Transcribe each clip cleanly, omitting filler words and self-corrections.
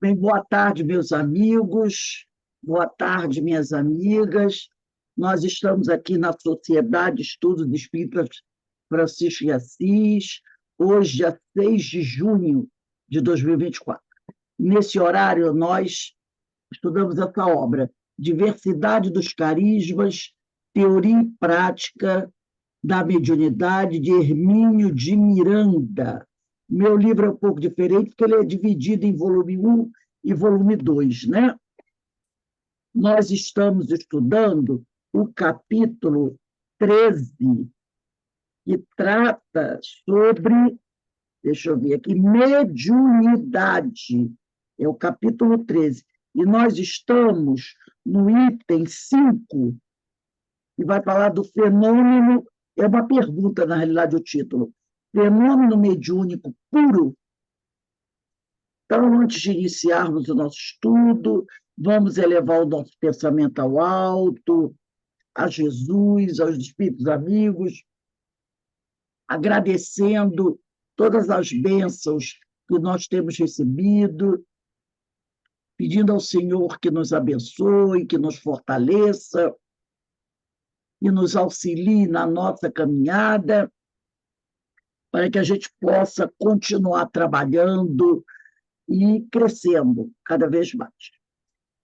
Bem, boa tarde, meus amigos, boa tarde, minhas amigas. Nós estamos aqui na Sociedade de Estudos Espíritas Francisco de Assis, hoje, dia 6 de junho de 2024. Nesse horário, nós estudamos essa obra, Diversidade dos Carismas, Teoria e Prática da Mediunidade, de Hermínio de Miranda. Meu livro é um pouco diferente, porque ele é dividido em volume um e volume 2, né? Nós estamos estudando o capítulo 13, que trata sobre, deixa eu ver aqui, mediunidade. É o capítulo 13. E nós estamos no item 5, que vai falar do fenômeno, é uma pergunta, na realidade, o título, fenômeno mediúnico puro. Então, antes de iniciarmos o nosso estudo, vamos elevar o nosso pensamento ao alto, a Jesus, aos espíritos amigos, agradecendo todas as bênçãos que nós temos recebido, pedindo ao Senhor que nos abençoe, que nos fortaleça, que nos auxilie na nossa caminhada, para que a gente possa continuar trabalhando e crescendo cada vez mais.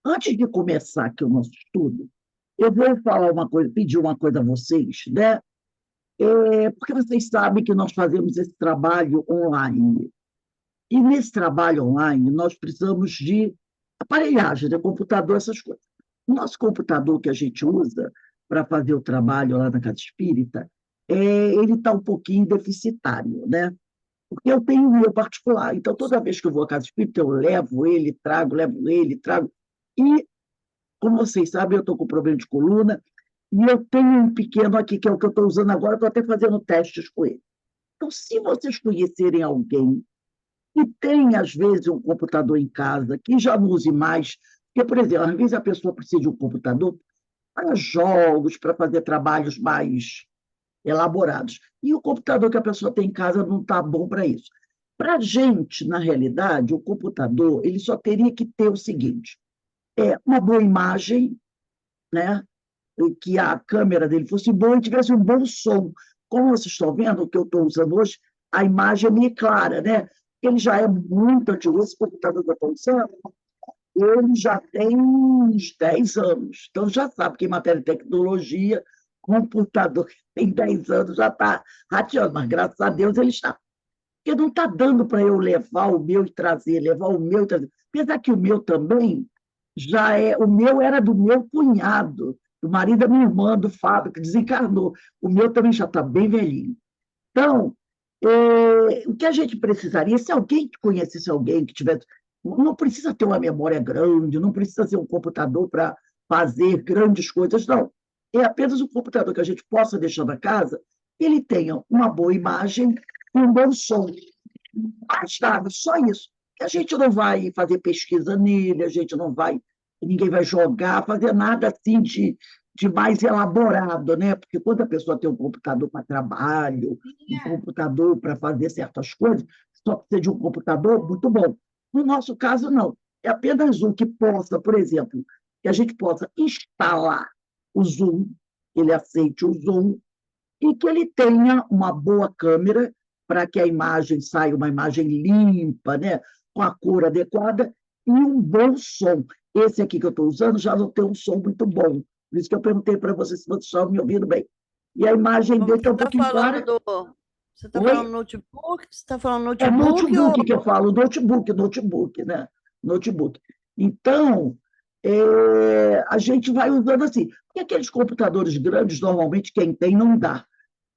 Antes de começar aqui o nosso estudo, eu vou falar uma coisa, pedir uma coisa a vocês, né? Porque vocês sabem que nós fazemos esse trabalho online. E nesse trabalho online, nós precisamos de aparelhagem, de computador, essas coisas. O nosso computador que a gente usa para fazer o trabalho lá na Casa Espírita, ele está um pouquinho deficitário, né? Porque eu tenho o meu particular. Então, toda vez que eu vou à Casa Espírita, eu levo ele, trago. E, como vocês sabem, eu estou com problema de coluna, e eu tenho um pequeno aqui, que é o que eu estou usando agora, estou até fazendo testes com ele. Então, se vocês conhecerem alguém que tem, às vezes, um computador em casa, que já não use mais, porque, por exemplo, às vezes a pessoa precisa de um computador para jogos, para fazer trabalhos mais elaborados. E o computador que a pessoa tem em casa não está bom para isso. Para a gente, na realidade, o computador ele só teria que ter o seguinte: uma boa imagem, né? Que a câmera dele fosse boa e tivesse um bom som. Como vocês estão vendo, o que eu estou usando hoje, a imagem é meio clara, né? Ele já é muito antigo. Esse computador que eu estou usando, ele já tem uns 10 anos. Então, já sabe que em matéria de tecnologia, computador que tem 10 anos já está rateando, mas graças a Deus ele está. Porque não está dando para eu levar o meu e trazer, levar o meu e trazer. Apesar que o meu também o meu era do meu cunhado, do marido da minha irmã, do Fábio, que desencarnou. O meu também já está bem velhinho. Então, o que a gente precisaria, se alguém conhecesse alguém que tivesse. Não precisa ter uma memória grande, não precisa ser um computador para fazer grandes coisas, não. É apenas um computador que a gente possa deixar na casa, que ele tenha uma boa imagem e um bom som. Basta, só isso. A gente não vai fazer pesquisa nele, a gente não vai, ninguém vai jogar, fazer nada assim de mais elaborado, né? Porque quando a pessoa tem um computador para trabalho, um computador para fazer certas coisas, só precisa de um computador muito bom. No nosso caso, não. É apenas um que possa, por exemplo, que a gente possa instalar o Zoom, ele aceite o Zoom, e que ele tenha uma boa câmera para que a imagem saia uma imagem limpa, né? Com a cor adequada e um bom som. Esse aqui que eu estou usando já não tem um som muito bom. Por isso que eu perguntei para você se vocês estavam me ouvindo bem. E a imagem dele está Você um está pouquinho falando clara. do. Você está Oi? falando notebook? Você está falando É notebook notebook ou. que eu falo, notebook, né? Notebook. Então, a gente vai usando assim. Porque aqueles computadores grandes, normalmente, quem tem não dá.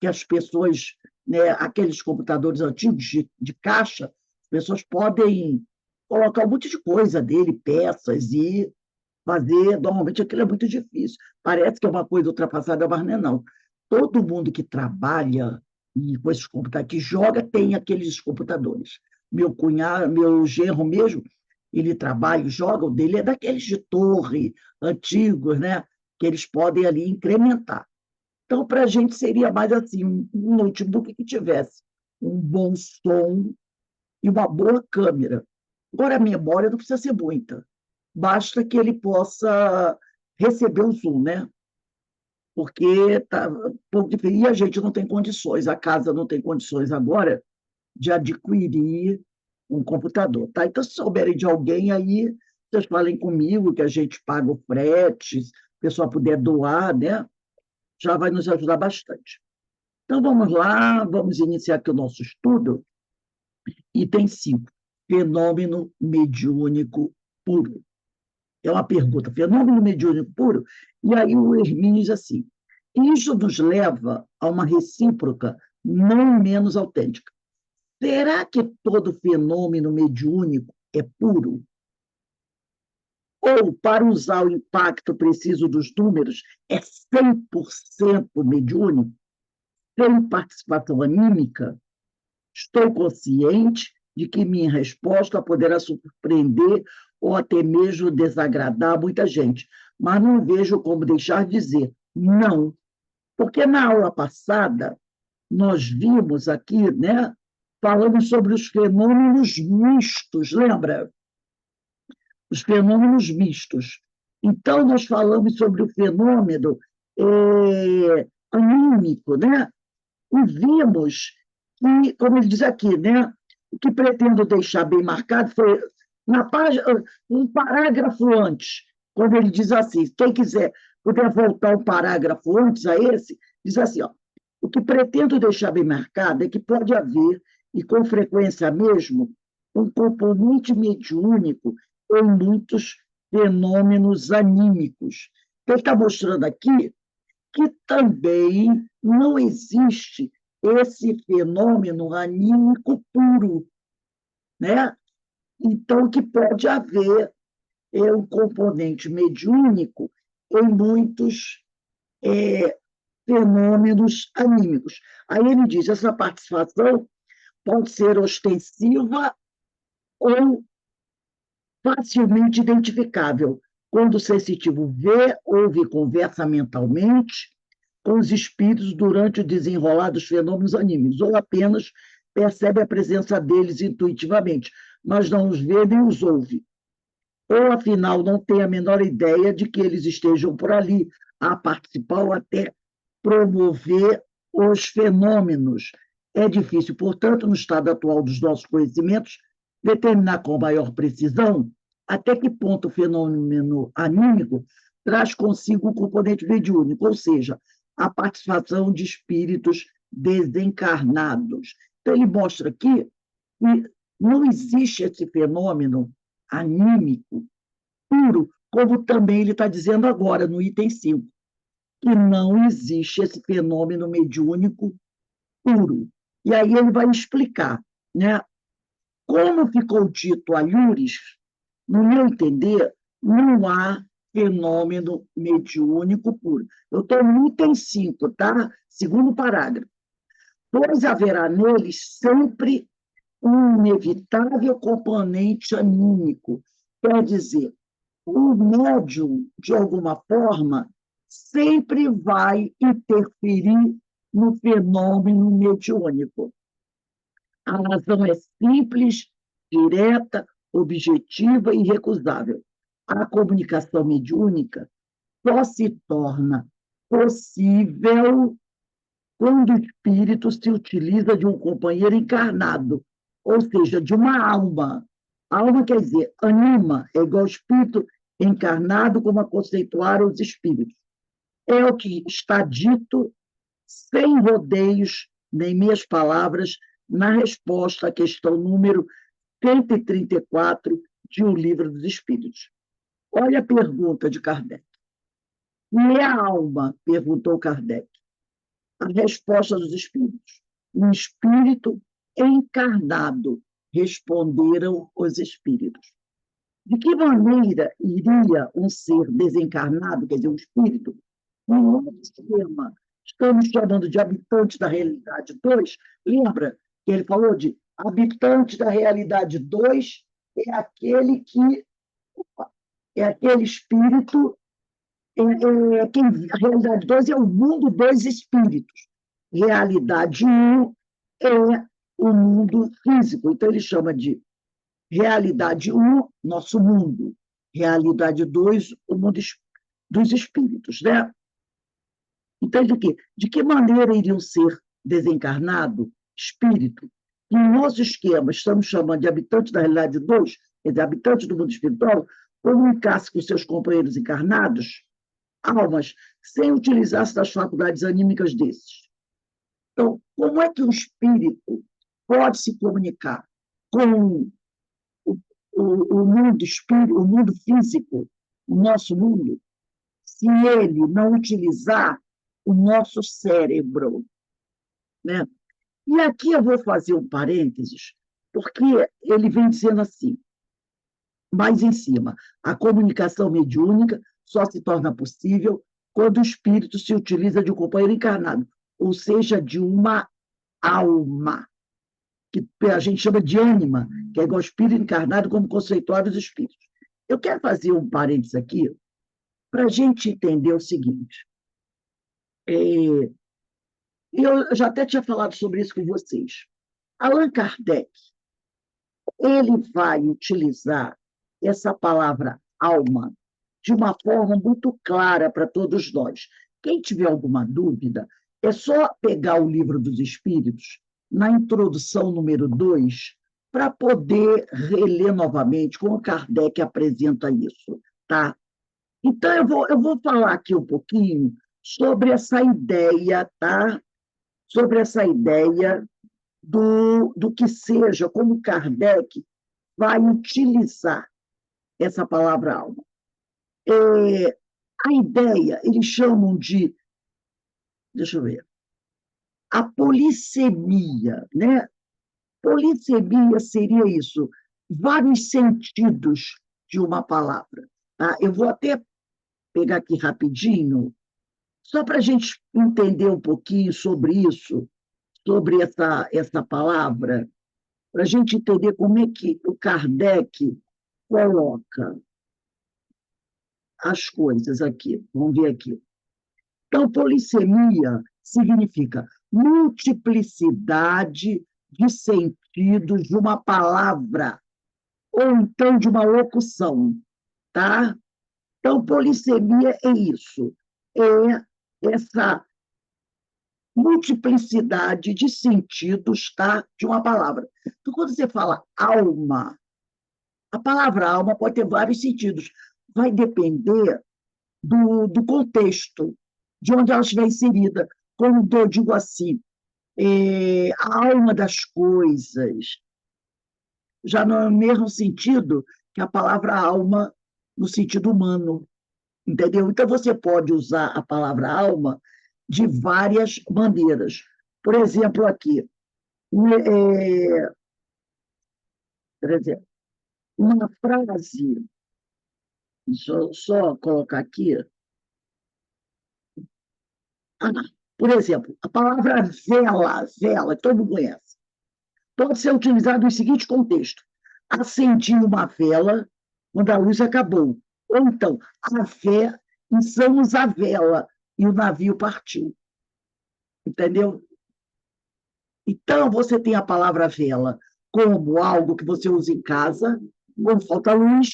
Que as pessoas, né, aqueles computadores antigos de caixa, as pessoas podem colocar um monte de coisa dele, peças, e fazer. Normalmente aquilo é muito difícil. Parece que é uma coisa ultrapassada, mas não é não. Todo mundo que trabalha com esses computadores, que joga, tem aqueles computadores. Meu cunhado, meu genro mesmo, ele trabalha e joga, o dele é daqueles de torre, antigos, né? Que eles podem ali incrementar. Então, para a gente seria mais assim, um notebook que tivesse um bom som e uma boa câmera. Agora, a memória não precisa ser muita, basta que ele possa receber o Zoom, né? Porque está um pouco difícil. E a gente não tem condições, a casa não tem condições agora de adquirir um computador, tá? Então, se souberem de alguém aí, vocês falem comigo, que a gente paga o frete, se o pessoal puder doar, né? Já vai nos ajudar bastante. Então, vamos lá, vamos iniciar aqui o nosso estudo. Item 5, fenômeno mediúnico puro. É uma pergunta, fenômeno mediúnico puro? E aí o Hermínio diz assim, isso nos leva a uma recíproca não menos autêntica. Será que todo fenômeno mediúnico é puro? Ou, para usar o impacto preciso dos números, é 100% mediúnico, sem participação anímica? Estou consciente de que minha resposta poderá surpreender ou até mesmo desagradar muita gente, mas não vejo como deixar de dizer não, porque na aula passada nós vimos aqui, né, falamos sobre os fenômenos mistos, lembra? Os fenômenos mistos. Então, nós falamos sobre o fenômeno anímico, né? E vimos que, como ele diz aqui, né, o que pretendo deixar bem marcado foi na página, um parágrafo antes, quando ele diz assim, quem quiser puder voltar um parágrafo antes a esse, diz assim, ó, o que pretendo deixar bem marcado é que pode haver, e com frequência mesmo, um componente mediúnico em muitos fenômenos anímicos. Ele está mostrando aqui que também não existe esse fenômeno anímico puro, né? Então, que pode haver um componente mediúnico em muitos fenômenos anímicos. Aí ele diz, essa participação pode ser ostensiva ou facilmente identificável, quando o sensitivo vê, ouve e conversa mentalmente com os espíritos durante o desenrolar dos fenômenos anímicos, ou apenas percebe a presença deles intuitivamente, mas não os vê nem os ouve. Ou, afinal, não tem a menor ideia de que eles estejam por ali a participar ou até promover os fenômenos. É difícil, portanto, no estado atual dos nossos conhecimentos, determinar com maior precisão até que ponto o fenômeno anímico traz consigo um componente mediúnico, ou seja, a participação de espíritos desencarnados. Então, ele mostra aqui que não existe esse fenômeno anímico puro, como também ele está dizendo agora, no item 5, que não existe esse fenômeno mediúnico puro. E aí ele vai explicar, né? Como ficou dito a Lures, no meu entender, não há fenômeno mediúnico puro. Eu estou no item 5, tá? Segundo parágrafo. Pois haverá neles sempre um inevitável componente anímico. Quer dizer, o médium, de alguma forma, sempre vai interferir no fenômeno mediúnico. A razão é simples, direta, objetiva e irrecusável. A comunicação mediúnica só se torna possível quando o espírito se utiliza de um companheiro encarnado, ou seja, de uma alma. Alma quer dizer, anima, é igual espírito encarnado, como a conceituaram os espíritos. É o que está dito, sem rodeios, nem meias palavras, na resposta à questão número 134 de O Livro dos Espíritos. Olha a pergunta de Kardec. E a alma? Perguntou Kardec. A resposta dos espíritos. Um espírito encarnado, responderam os espíritos. De que maneira iria um ser desencarnado, quer dizer, um espírito, um outro sistema? Estamos chamando de habitante da realidade 2. Lembra que ele falou de habitante da realidade 2 é aquele espírito a realidade 2 é o mundo dos espíritos. Realidade 1 é o mundo físico. Então, ele chama de Realidade um, nosso mundo. Realidade 2, o mundo dos espíritos, né? Então, de que maneira iriam ser desencarnado, espírito? No nosso esquema, estamos chamando de habitantes da realidade 2, quer dizer, habitantes do mundo espiritual, comunicar-se com seus companheiros encarnados, almas, sem utilizar-se das faculdades anímicas desses. Então, como é que o espírito pode se comunicar com o mundo espírito, o mundo físico, o nosso mundo, se ele não utilizar o nosso cérebro, né? E aqui eu vou fazer um parênteses, porque ele vem dizendo assim, mais em cima, a comunicação mediúnica só se torna possível quando o espírito se utiliza de um companheiro encarnado, ou seja, de uma alma, que a gente chama de ânima, que é igual ao espírito encarnado como conceituado dos espíritos. Eu quero fazer um parênteses aqui para a gente entender o seguinte. Eu já até tinha falado sobre isso com vocês. Allan Kardec, ele vai utilizar essa palavra alma de uma forma muito clara para todos nós. Quem tiver alguma dúvida, é só pegar o Livro dos Espíritos, na introdução número 2, para poder reler novamente como Kardec apresenta isso, tá? Então, eu vou falar aqui um pouquinho sobre essa ideia, tá? Sobre essa ideia do que seja, como Kardec vai utilizar essa palavra alma. A ideia, eles chamam de, deixa eu ver, a polissemia, né? Polissemia seria isso, vários sentidos de uma palavra. Tá? Eu vou até pegar aqui rapidinho, só para a gente entender um pouquinho sobre isso, sobre essa palavra, para a gente entender como é que o Kardec coloca as coisas aqui. Vamos ver aqui. Então, polissemia significa multiplicidade de sentidos de uma palavra, ou então de uma locução, tá? Então, polissemia é isso, é essa multiplicidade de sentidos, tá? De uma palavra. Então, quando você fala alma, a palavra alma pode ter vários sentidos, vai depender do contexto, de onde ela estiver inserida. Quando eu digo assim, a alma das coisas, já não é o mesmo sentido que a palavra alma no sentido humano, entendeu? Então, você pode usar a palavra alma de várias maneiras. Por exemplo, aqui, por exemplo, uma frase, só colocar aqui, por exemplo, a palavra vela, que todo mundo conhece, pode ser utilizada no seguinte contexto: acendi uma vela quando a luz acabou. Ou então, a fé, içamos a vela e o navio partiu. Entendeu? Então, você tem a palavra vela como algo que você usa em casa, quando falta luz,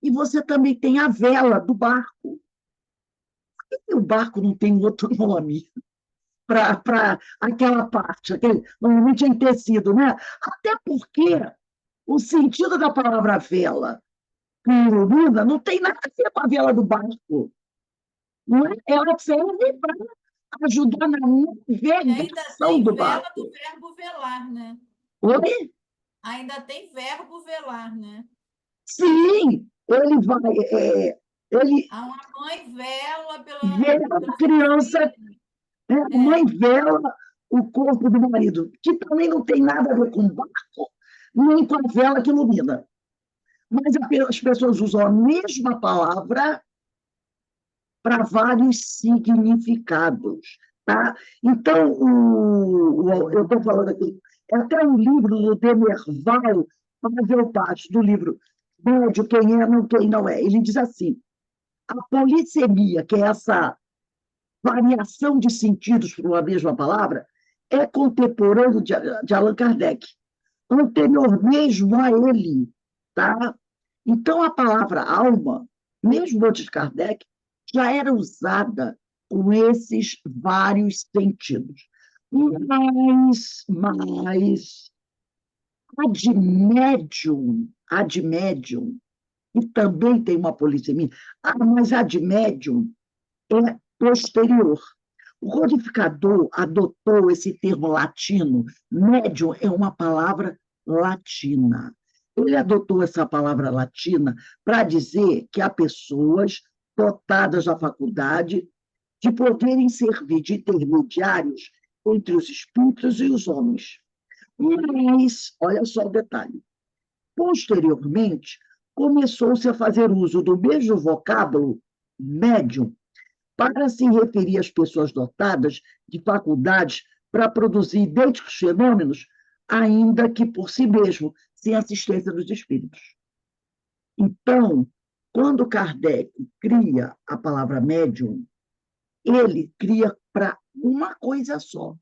e você também tem a vela do barco. Por que o barco não tem outro nome para aquela parte? Normalmente é em tecido, né? Até porque o sentido da palavra vela, que ilumina, não tem nada a ver com a vela do barco. Não é? Ela serve para ajudar na Ainda navegação tem do vela barco. do verbo velar, né? Oi? Ainda tem verbo velar, né? Sim, ele vai. Ele Há uma mãe vela vela a pela criança, filha. a mãe vela o corpo do marido, que também não tem nada a ver com o barco, nem com a vela que ilumina. Mas as pessoas usam a mesma palavra para vários significados. Tá? Então, eu estou falando aqui, é até um livro do Demerval Pavel Paes, do livro Médio, quem é, não, quem não é. Ele diz assim, a polissemia, que é essa variação de sentidos para uma mesma palavra, é contemporâneo de Allan Kardec. anterior mesmo a ele, tá? Então, a palavra alma, mesmo antes de Kardec, já era usada com esses vários sentidos. Mas a de médium, e também tem uma polissemia, mas a de médium é posterior. O codificador adotou esse termo latino, médium é uma palavra latina. Ele adotou essa palavra latina para dizer que há pessoas dotadas da faculdade de poderem servir de intermediários entre os espíritos e os homens. Mas, olha só o detalhe, posteriormente, começou-se a fazer uso do mesmo vocábulo médium para se referir às pessoas dotadas de faculdades para produzir idênticos fenômenos, ainda que por si mesmo, sem assistência dos espíritos. Então, quando Kardec cria a palavra médium, ele cria para uma coisa só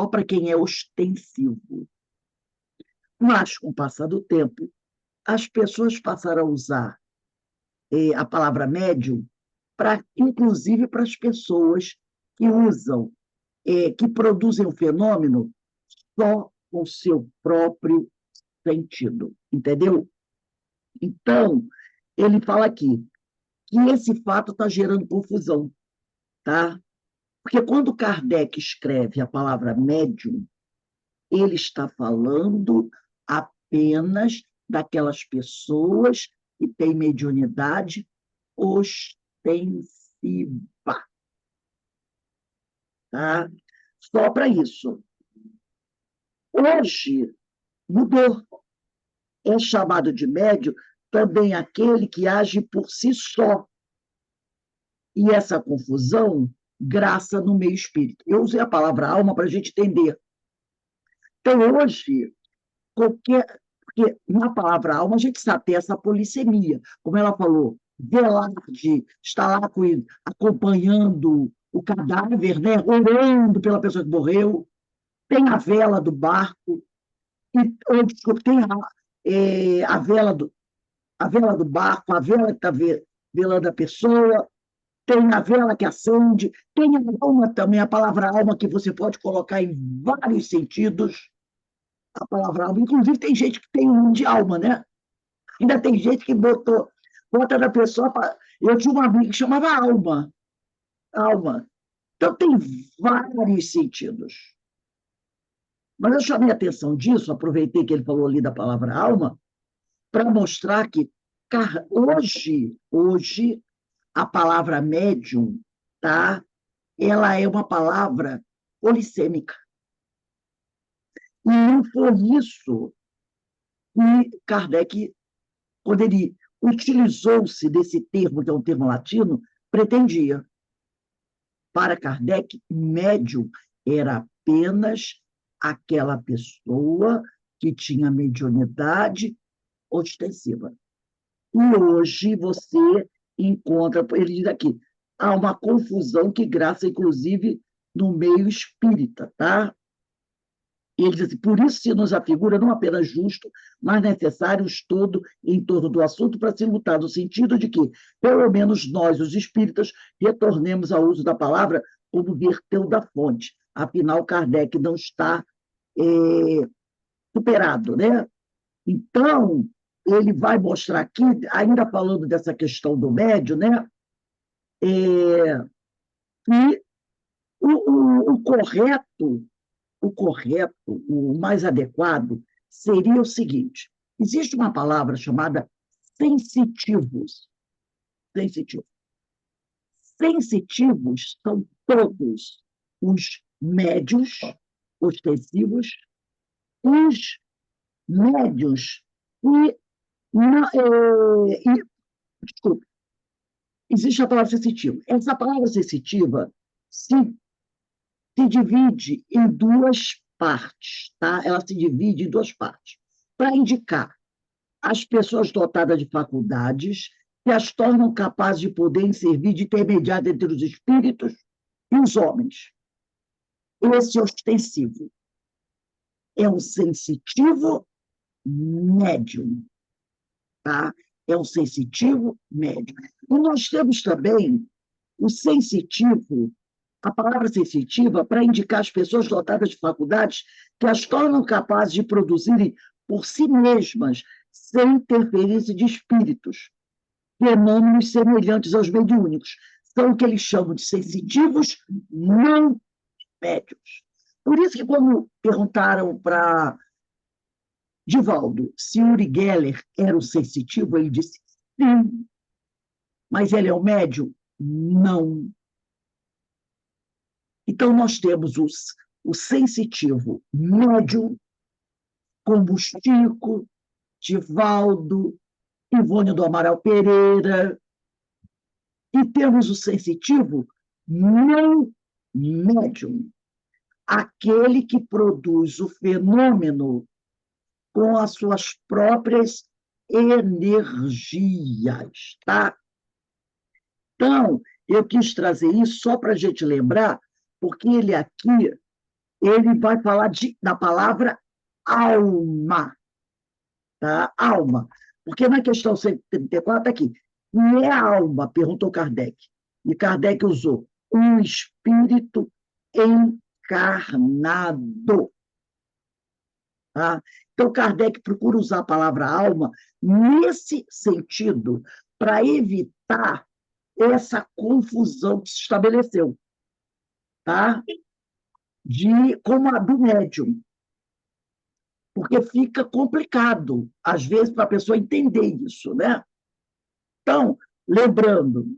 para quem é ostensivo. Mas, com o passar do tempo, as pessoas passaram a usar a palavra médium inclusive para as pessoas que usam, que produzem o fenômeno só com seu próprio sentido, entendeu? Então, ele fala aqui que esse fato está gerando confusão, tá? Porque quando Kardec escreve a palavra médium, ele está falando apenas daquelas pessoas que têm mediunidade ostensiva, tá? Só para isso. Hoje, mudou. É chamado de médium também aquele que age por si só. E essa confusão graça no meio espírita. Eu usei a palavra alma para a gente entender. Então, hoje, porque na palavra alma a gente sabe ter essa polissemia, como ela falou, velar de estar lá acompanhando o cadáver, né? Orando pela pessoa que morreu, tem a vela do barco, desculpa, tem a vela do barco, a vela que está velando a pessoa, tem a vela que acende, tem a alma também, a palavra alma que você pode colocar em vários sentidos, a palavra alma. Inclusive, tem gente que tem um de alma, né? Ainda tem gente que bota na pessoa. Eu tinha uma amiga que chamava alma. Alma. Então, tem vários sentidos. Mas eu chamei a atenção disso, aproveitei que ele falou ali da palavra alma, para mostrar que hoje, a palavra médium, tá? Ela é uma palavra polissêmica. E não foi isso que Kardec, quando ele utilizou-se desse termo, que é um termo latino, pretendia. Para Kardec, médium era apenas aquela pessoa que tinha mediunidade ostensiva. E hoje você encontra, ele diz aqui, há uma confusão que graça, inclusive, no meio espírita, tá? E ele diz assim, por isso se nos afigura não apenas justo, mas necessário o estudo em torno do assunto para se lutar no sentido de que, pelo menos nós, os espíritas, retornemos ao uso da palavra como verteu da fonte. Afinal, Kardec não está superado, né? Então, ele vai mostrar aqui, ainda falando dessa questão do médio, né? Que o correto, o mais adequado, seria o seguinte: existe uma palavra chamada sensitivos. Sensitivos. Sensitivos são todos os médios ostensivos, os médios e, desculpe, existe a palavra sensitiva. Essa palavra sensitiva se divide em duas partes, tá? Ela se divide em duas partes, para indicar as pessoas dotadas de faculdades que as tornam capazes de poderem servir de intermediário entre os espíritos e os homens. Esse é ostensivo. é um sensitivo médium, tá? É um sensitivo médium. E nós temos também o sensitivo, a palavra sensitiva, para indicar as pessoas dotadas de faculdades que as tornam capazes de produzirem por si mesmas, sem interferência de espíritos, fenômenos semelhantes aos mediúnicos. São o que eles chamam de sensitivos não médios. Por isso que quando perguntaram para Divaldo se Uri Geller era o sensitivo, ele disse sim. Mas ele é o médium? Não. Então, nós temos o sensitivo médium, como Chico, Divaldo, Ivone do Amaral Pereira, e temos o sensitivo não médium, aquele que produz o fenômeno com as suas próprias energias, tá? Então, eu quis trazer isso só para a gente lembrar, porque ele aqui, ele vai falar da palavra alma, tá? Alma. Porque na questão 134 aqui, e é a alma? Perguntou Kardec. E Kardec usou um espírito encarnado. Tá? Então, Kardec procura usar a palavra alma nesse sentido, para evitar essa confusão que se estabeleceu, tá? Como a do médium. Porque fica complicado, às vezes, para a pessoa entender isso, né? Então, lembrando,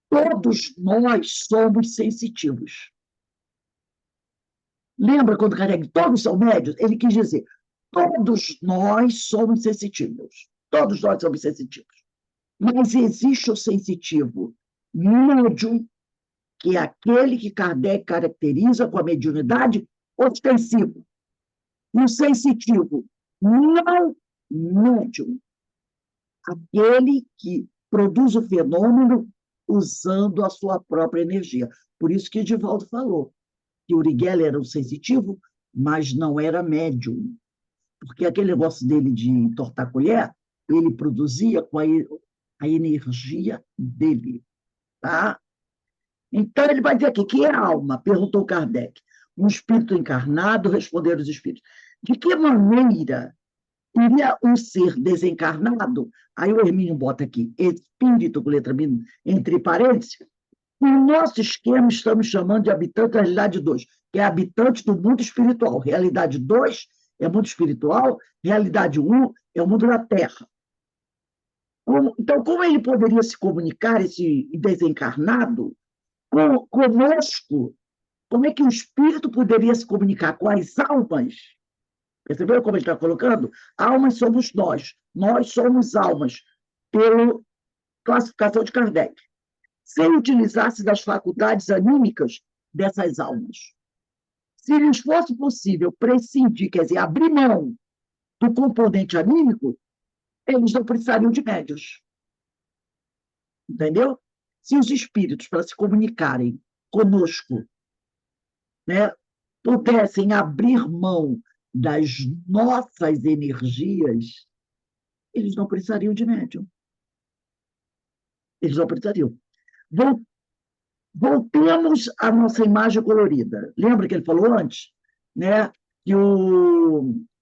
todos nós somos sensitivos. Lembra quando Kardec, todos são médios? Ele quis dizer, todos nós somos sensitivos. Todos nós somos sensitivos. Mas existe o sensitivo médium, que é aquele que Kardec caracteriza com a mediunidade ostensiva. E o sensitivo não médium, aquele que produz o fenômeno usando a sua própria energia. Por isso que Divaldo falou que Uri Geller era um sensitivo, mas não era médium. Porque aquele negócio dele de entortar a colher, ele produzia com a energia dele. Tá? Então, ele vai dizer aqui, que é alma? Perguntou Kardec. Um espírito encarnado, responderam os espíritos. De que maneira iria um ser desencarnado? Aí o Hermínio bota aqui, espírito, com letra B, entre parênteses. No nosso esquema, estamos chamando de habitante da realidade 2, que é habitante do mundo espiritual. Realidade 2 é mundo espiritual, realidade 1 é o mundo da Terra. Então, como ele poderia se comunicar, esse desencarnado, conosco? Como é que o espírito poderia se comunicar com as almas? Percebeu como ele está colocando? Almas somos nós somos almas, pela classificação de Kardec. Sem utilizar-se das faculdades anímicas dessas almas. Se lhes fosse possível prescindir, quer dizer, abrir mão do componente anímico, eles não precisariam de médios. Entendeu? Se os espíritos, para se comunicarem conosco, né, pudessem abrir mão das nossas energias, eles não precisariam de médium. Eles não precisariam. Voltemos à nossa imagem colorida. Lembra que ele falou antes? Né? Que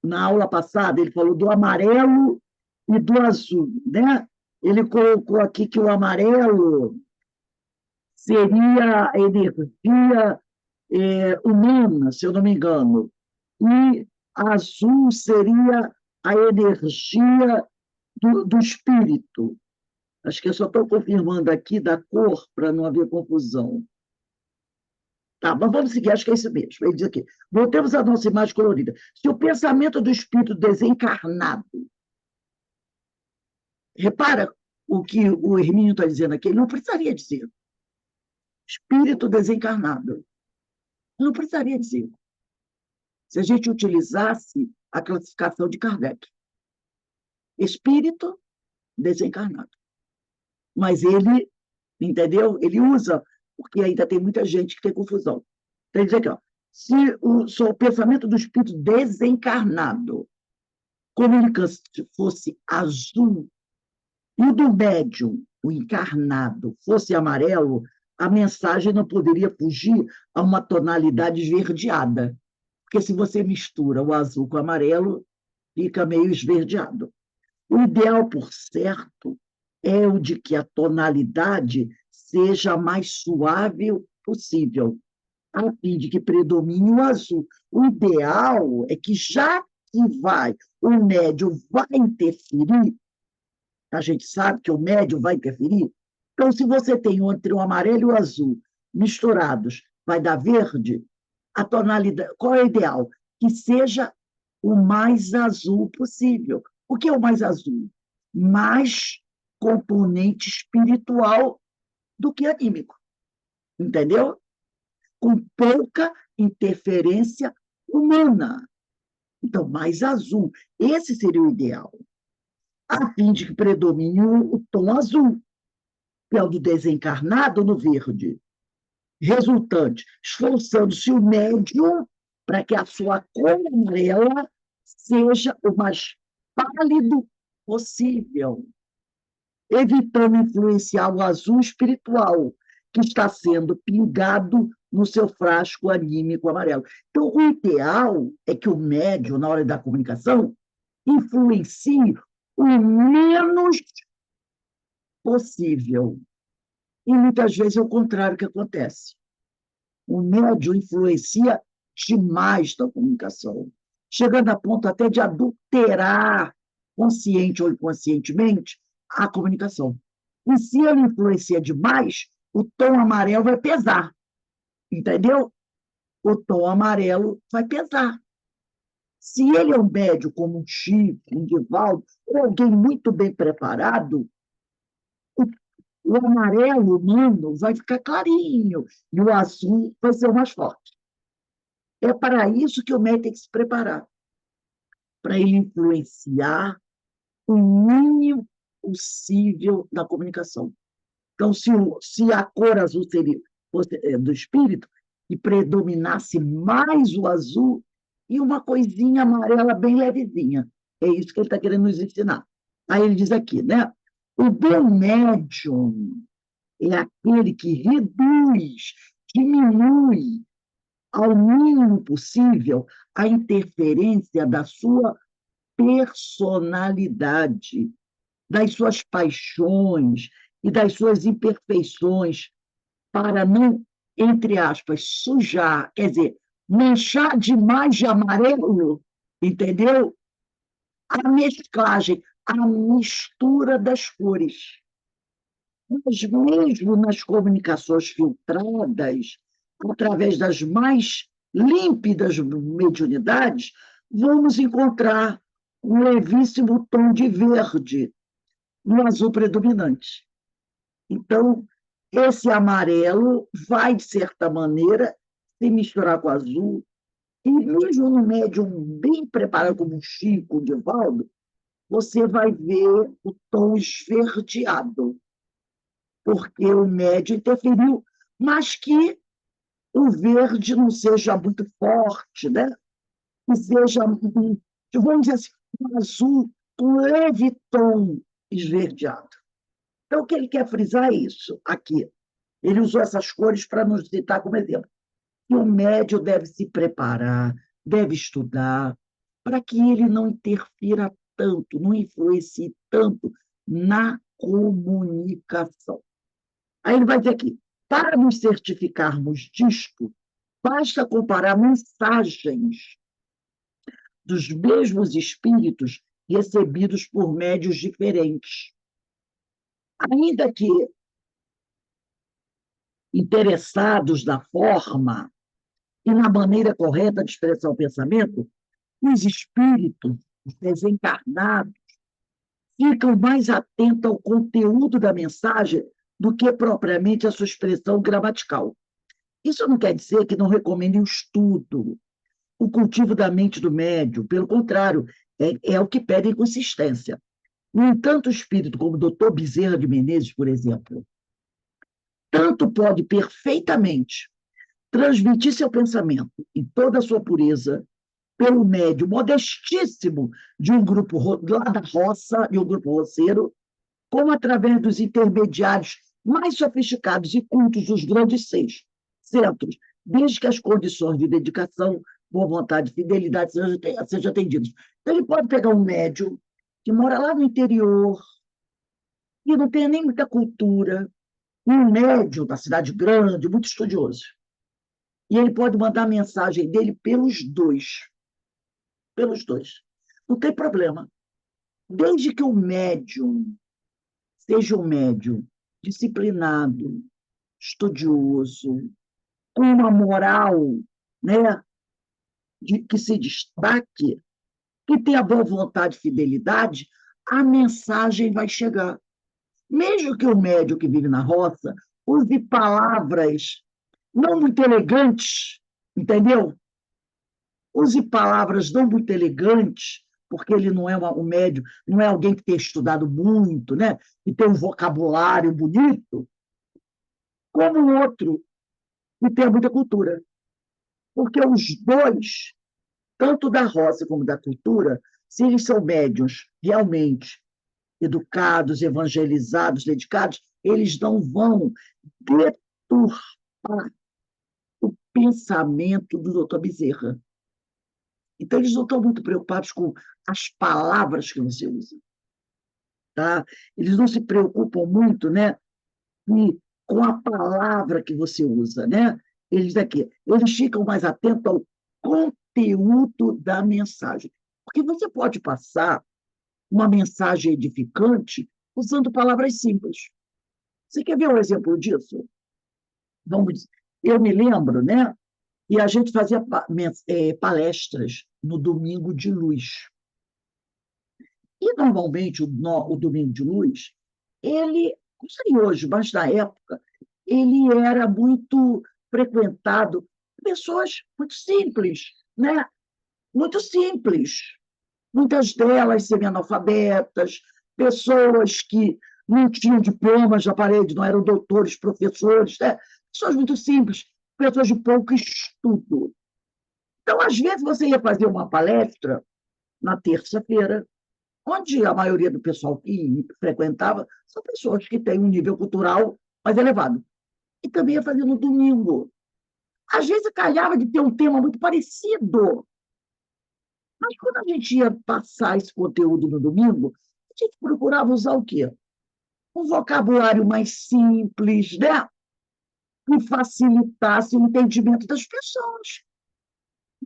na aula passada ele falou do amarelo e do azul. Né? Ele colocou aqui que o amarelo seria a energia humana, se eu não me engano, e azul seria a energia do espírito. Acho que eu só estou confirmando aqui da cor para não haver confusão. Tá, mas vamos seguir, acho que é isso mesmo. Ele diz aqui, voltemos à nossa imagem colorida. Se o pensamento do espírito desencarnado, repara o que o Hermínio está dizendo aqui, ele não precisaria dizer. Espírito desencarnado. Não precisaria dizer. Se a gente utilizasse a classificação de Kardec. Espírito desencarnado. Mas ele, entendeu? Ele usa, porque ainda tem muita gente que tem confusão. Então, ele diz aqui, ó, Se o pensamento do espírito desencarnado, comunicando fosse azul, e o do médium, o encarnado, fosse amarelo, a mensagem não poderia fugir a uma tonalidade esverdeada. Porque se você mistura o azul com o amarelo, fica meio esverdeado. O ideal, por certo, é o de que a tonalidade seja a mais suave possível, a fim de que predomine o azul. O ideal é que, já que o médium vai interferir, a gente sabe que o médium vai interferir, então, se você tem entre o amarelo e o azul misturados, vai dar verde, a tonalidade, qual é o ideal? Que seja o mais azul possível. O que é o mais azul? Mais componente espiritual do que anímico. Entendeu? Com pouca interferência humana. Então, mais azul. Esse seria o ideal. A fim de que predomine o tom azul, que é o do desencarnado no verde. Resultante, esforçando-se o médium para que a sua cor amarela seja o mais pálido possível, evitando influenciar o azul espiritual que está sendo pingado no seu frasco anímico amarelo. Então, o ideal é que o médium, na hora da comunicação, influencie o menos possível. E muitas vezes é o contrário que acontece. O médium influencia demais na comunicação, chegando a ponto até de adulterar, consciente ou inconscientemente, a comunicação. E se ele influencia demais, o tom amarelo vai pesar, entendeu? O tom amarelo vai pesar. Se ele é um médium como um Chico, um Divaldo, ou alguém muito bem preparado, o amarelo humano vai ficar clarinho e o azul vai ser o mais forte. É para isso que o médium tem que se preparar, para ele influenciar o mínimo possível da comunicação. Então, se a cor azul seria do espírito, que predominasse mais o azul e uma coisinha amarela bem levezinha. É isso que ele está querendo nos ensinar. Aí ele diz aqui, né? O bom médium é aquele que reduz, diminui ao mínimo possível a interferência da sua personalidade, das suas paixões e das suas imperfeições, para não, entre aspas, sujar, quer dizer, manchar demais de amarelo, entendeu? A mesclagem, a mistura das cores. Mas mesmo nas comunicações filtradas, através das mais límpidas mediunidades, vamos encontrar um levíssimo tom de verde no azul predominante. Então, esse amarelo vai, de certa maneira, se misturar com o azul, e mesmo no médium bem preparado, como o Chico, o Divaldo, você vai ver o tom esverdeado, porque o médium interferiu, mas que o verde não seja muito forte, né? Que seja, vamos dizer assim, um azul com leve tom esverdeado. Então, o que ele quer frisar é isso aqui. Ele usou essas cores para nos citar como exemplo. E o médium deve se preparar, deve estudar, para que ele não interfira tanto, não influencie tanto na comunicação. Aí ele vai dizer aqui, para nos certificarmos disto, basta comparar mensagens dos mesmos espíritos recebidos por médios diferentes. Ainda que interessados na forma e na maneira correta de expressar o pensamento, os espíritos desencarnados ficam mais atentos ao conteúdo da mensagem do que propriamente a sua expressão gramatical. Isso não quer dizer que não recomendem o estudo, o cultivo da mente do médium, pelo contrário, é o que pede consistência. No entanto, o espírito, como o doutor Bezerra de Menezes, por exemplo, tanto pode perfeitamente transmitir seu pensamento em toda a sua pureza pelo médio modestíssimo de um grupo lá da roça, de um grupo roceiro, como através dos intermediários mais sofisticados e cultos dos grandes centros, desde que as condições de dedicação, boa vontade e fidelidade sejam atendidas. Então, ele pode pegar um médium que mora lá no interior, e não tem nem muita cultura, e um médium da cidade grande, muito estudioso. E ele pode mandar a mensagem dele pelos dois. Pelos dois. Não tem problema. Desde que o médium seja um médium disciplinado, estudioso, com uma moral, né, que se destaque, que tenha boa vontade e fidelidade, a mensagem vai chegar. Mesmo que o médium que vive na roça use palavras não muito elegantes, entendeu? Use palavras não muito elegantes, porque ele não é um médium, não é alguém que tenha estudado muito, né? Que tem um vocabulário bonito, como o outro que tem muita cultura. Porque os dois, tanto da roça como da cultura, se eles são médiuns realmente educados, evangelizados, dedicados, eles não vão deturpar o pensamento do doutor Bezerra. Então, eles não estão muito preocupados com as palavras que você usa. Tá? Eles não se preocupam muito, né, com a palavra que você usa. Né? Eles ficam mais atentos ao conteúdo da mensagem. Porque você pode passar uma mensagem edificante usando palavras simples. Você quer ver um exemplo disso? Vamos dizer, eu me lembro, né? E a gente fazia palestras no Domingo de Luz. E, normalmente, o Domingo de Luz, ele, não sei hoje, mas na época, ele era muito frequentado por pessoas muito simples, né? Muito simples. Muitas delas semi-analfabetas, pessoas que não tinham diplomas na parede, não eram doutores, professores, né? Pessoas muito simples, pessoas de pouco estudo. Então, às vezes, você ia fazer uma palestra na terça-feira, onde a maioria do pessoal que frequentava são pessoas que têm um nível cultural mais elevado. E também ia fazer no domingo. Às vezes, calhava de ter um tema muito parecido. Mas quando a gente ia passar esse conteúdo no domingo, a gente procurava usar o quê? Um vocabulário mais simples, né? Que facilitasse o entendimento das pessoas.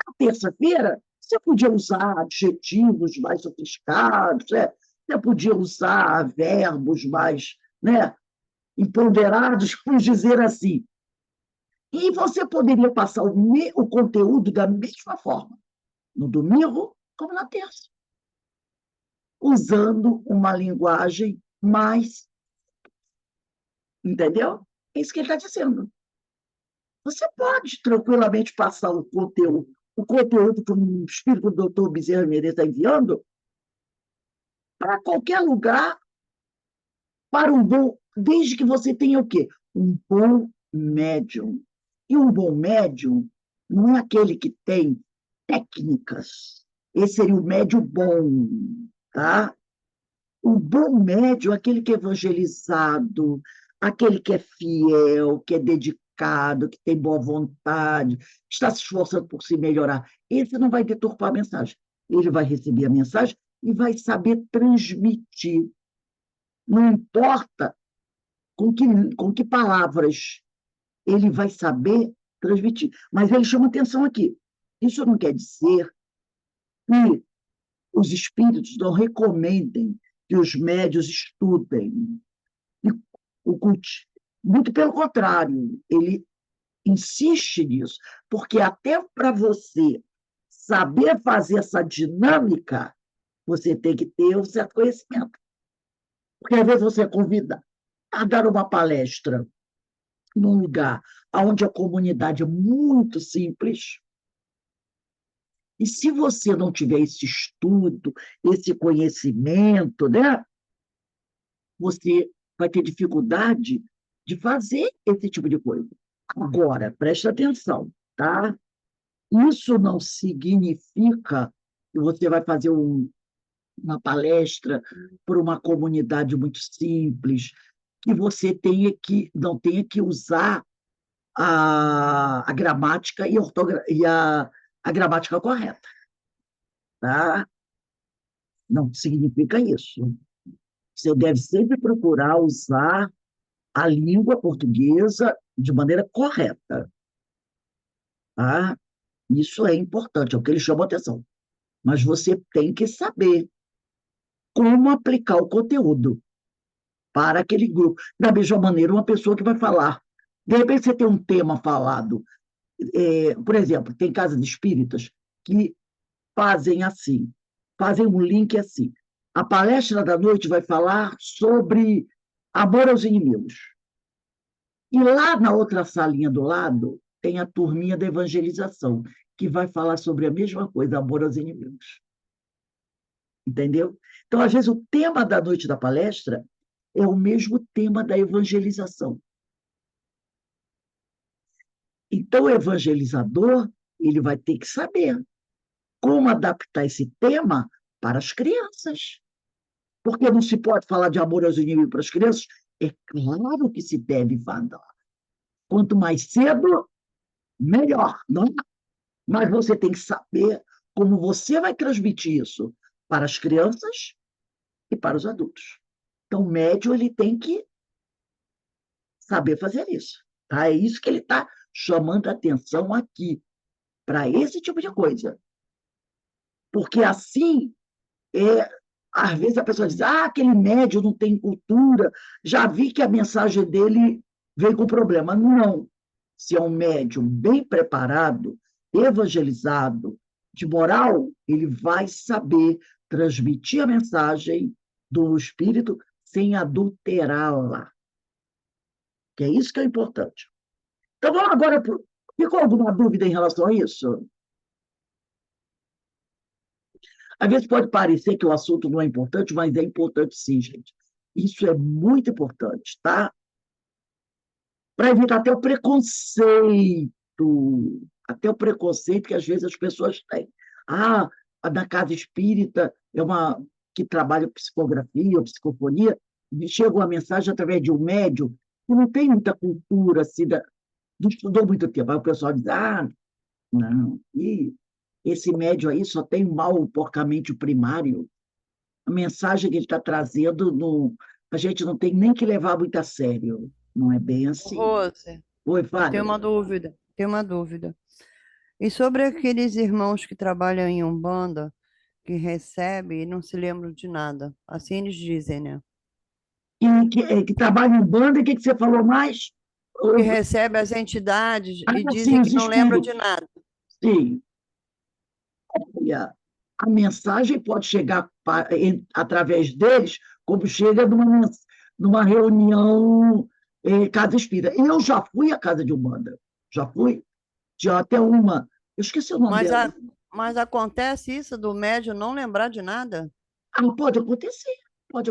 Na terça-feira, você podia usar adjetivos mais sofisticados, né? Você podia usar verbos mais, né, empoderados, por dizer assim. E você poderia passar o conteúdo da mesma forma, no domingo como na terça, usando uma linguagem mais. Entendeu? É isso que ele está dizendo. Você pode tranquilamente passar o conteúdo que o espírito do doutor Bezerra Menezes está enviando, para qualquer lugar, para um bom, desde que você tenha o quê? Um bom médium. E um bom médium não é aquele que tem técnicas. Esse seria o médium bom, tá? O bom médium é aquele que é evangelizado, aquele que é fiel, que é dedicado, que tem boa vontade, está se esforçando por se melhorar. Esse não vai deturpar a mensagem. Ele vai receber a mensagem e vai saber transmitir. Não importa com que palavras ele vai saber transmitir. Mas ele chama atenção aqui. Isso não quer dizer que os espíritos não recomendem que os médios estudem e o cultivem. Muito pelo contrário, ele insiste nisso, porque até para você saber fazer essa dinâmica, você tem que ter um certo conhecimento. Porque às vezes você é convidado a dar uma palestra num lugar onde a comunidade é muito simples, e se você não tiver esse estudo, esse conhecimento, né, você vai ter dificuldade de fazer esse tipo de coisa. Agora, preste atenção, tá? Isso não significa que você vai fazer uma palestra para uma comunidade muito simples, que você não tenha que usar a gramática e a gramática correta, tá? Não significa isso. Você deve sempre procurar usar a língua portuguesa de maneira correta, tá? Isso é importante, é o que ele chama a atenção. Mas você tem que saber como aplicar o conteúdo para aquele grupo. Da mesma maneira, uma pessoa que vai falar. De repente, você tem um tema falado. Por exemplo, tem casas espíritas que fazem assim, fazem um link assim. A palestra da noite vai falar sobre amor aos inimigos. E lá na outra salinha do lado, tem a turminha da evangelização, que vai falar sobre a mesma coisa, amor aos inimigos. Entendeu? Então, às vezes, o tema da noite da palestra é o mesmo tema da evangelização. Então, o evangelizador, ele vai ter que saber como adaptar esse tema para as crianças. Porque não se pode falar de amor aos inimigos para as crianças? É claro que se deve falar. Quanto mais cedo, melhor, não é? Mas você tem que saber como você vai transmitir isso para as crianças e para os adultos. Então, o médium ele tem que saber fazer isso. Tá? É isso que ele está chamando a atenção aqui, para esse tipo de coisa. Porque assim, às vezes a pessoa diz, aquele médium não tem cultura, já vi que a mensagem dele veio com problema. Não. Se é um médium bem preparado, evangelizado, de moral, ele vai saber transmitir a mensagem do espírito sem adulterá-la. Que é isso que é importante. Então, vamos agora. Ficou alguma dúvida em relação a isso? Às vezes pode parecer que o assunto não é importante, mas é importante sim, gente. Isso é muito importante, tá? Para evitar até o preconceito que às vezes as pessoas têm. Na casa espírita é uma que trabalha psicografia ou psicofonia, me chega uma mensagem através de um médium que não tem muita cultura, assim, não estudou muito tempo. Aí o pessoal diz, não, esse médium aí só tem mal porcamente o primário. A mensagem que ele está trazendo, a gente não tem nem que levar muito a sério. Não é bem assim. Rose, Oi, eu tenho fala. uma dúvida. Tenho uma dúvida. E sobre aqueles irmãos que trabalham em Umbanda, que recebem e não se lembram de nada? Assim eles dizem, né? Que trabalha em banda, o que você falou mais? Que recebem as entidades e Sim, dizem os que não lembram de espíritos. nada. Sim. Olha, a mensagem pode chegar através deles, como chega numa reunião casa espírita. Eu já fui à casa de Umbanda, já fui. Tinha até uma, eu esqueci o nome Mas, dela. mas acontece isso do médium não lembrar de nada? Pode acontecer sim, pode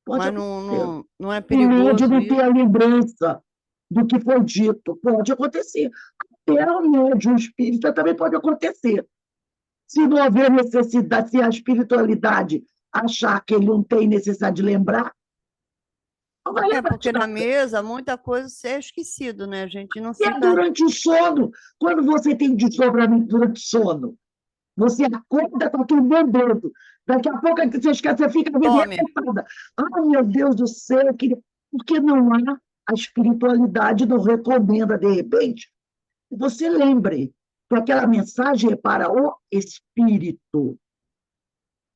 Mas acontecer. não é O médium perigoso não tem isso? a lembrança do que foi dito, pode acontecer. Até o médium espírita também pode acontecer. Se não houver necessidade, se a espiritualidade achar que ele não tem necessidade de lembrar, não vai É, lembrar de porque na nada. mesa muita coisa é esquecido, né? A gente não E é fica. durante o sono, quando você tem desdobramento durante o sono, você acorda com aquilo lembrando. Daqui a pouco você esquece, você fica Tome. revoltada. Meu Deus do céu, porque não há a espiritualidade não recomenda, de repente, que você lembre que aquela mensagem é para o espírito,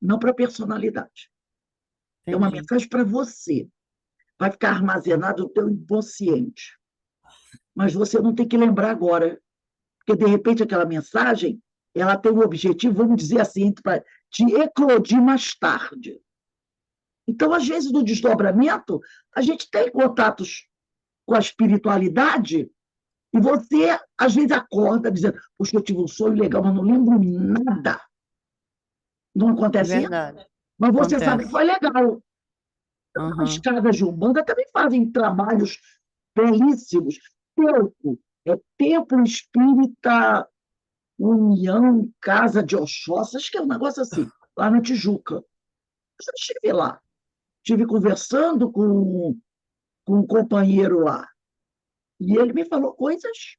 não para a personalidade. É uma Entendi. mensagem para você. Vai ficar armazenado no teu inconsciente. Mas você não tem que lembrar agora. Porque, de repente, aquela mensagem ela tem um objetivo, vamos dizer assim, para te eclodir mais tarde. Então, às vezes, no desdobramento, a gente tem contatos com a espiritualidade e você, às vezes, acorda dizendo, poxa, eu tive um sonho legal, mas não lembro nada. Não É acontece isso? verdade. Mas você sabe que Acontece. foi legal. As Aham. casas de Umbanda também fazem trabalhos belíssimos Telco, é Templo Espírita União Casa de Oxóssi, acho que é um negócio assim, lá na Tijuca. Eu estive lá, estive conversando com um companheiro lá, e ele me falou coisas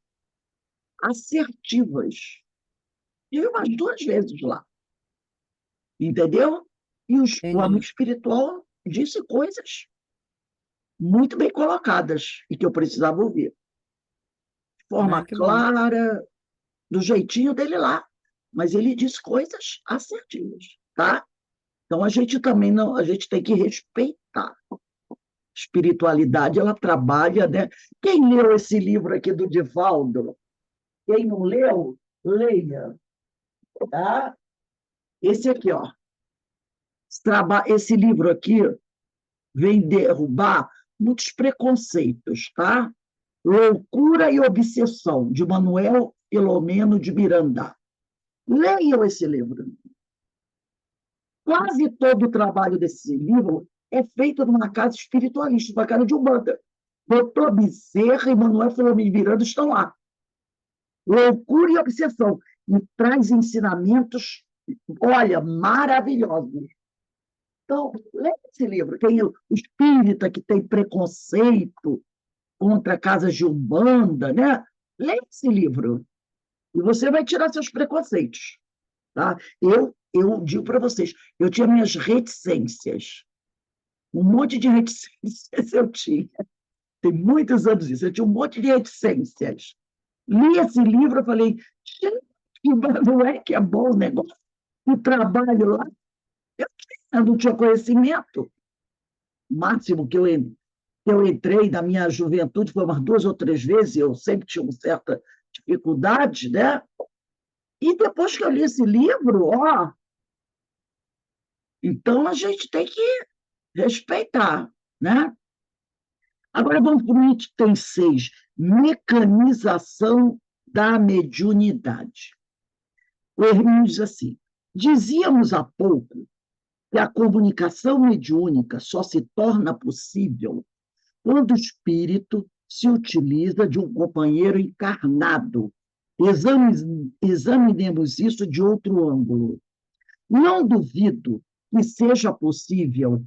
assertivas. Estive umas 2 vezes lá, entendeu? E o amigo Entendi. espiritual disse coisas muito bem colocadas e que eu precisava ouvir. De Ah, forma que bom. clara, do jeitinho dele lá. Mas ele disse coisas assertivas, tá? Então a gente também não, a gente tem que respeitar. Espiritualidade, ela trabalha, né? Quem leu esse livro aqui do Divaldo? Quem não leu, leia, tá? Esse aqui, ó. Esse livro aqui vem derrubar muitos preconceitos, tá? Loucura e Obsessão, de Manuel Filomeno de Miranda. Leiam esse livro. Quase todo o trabalho desse livro é feito numa casa espiritualista, uma casa de Umbanda. Doutor Bezerra e Manuel Filomeno de Miranda estão lá. Loucura e Obsessão. E traz ensinamentos, olha, maravilhosos. Então, leia esse livro. Tem o espírita que tem preconceito contra casas de Umbanda, né? Leia esse livro. E você vai tirar seus preconceitos. Tá? Eu digo para vocês, eu tinha minhas reticências. Um monte de reticências eu tinha. Tem muitos anos isso. Eu tinha um monte de reticências. Li esse livro, eu falei, gente, não é que é bom o negócio? O trabalho lá, eu não tinha conhecimento. O máximo que eu entrei na minha juventude foi umas 2 ou 3 vezes, eu sempre tinha uma certa dificuldade, né? E depois que eu li esse livro, ó, então a gente tem que respeitar, né? Agora vamos para o item 6, mecanização da mediunidade. O Hermínio diz assim, dizíamos há pouco que a comunicação mediúnica só se torna possível quando o espírito se utiliza de um companheiro encarnado. Examinemos isso de outro ângulo. Não duvido que seja possível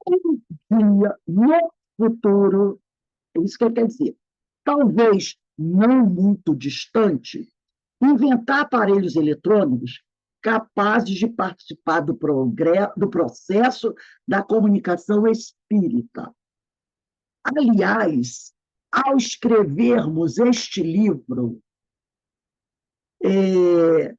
um dia no futuro, é isso que ele quer dizer, talvez não muito distante, inventar aparelhos eletrônicos capazes de participar do processo da comunicação espírita. Aliás, ao escrevermos este livro, em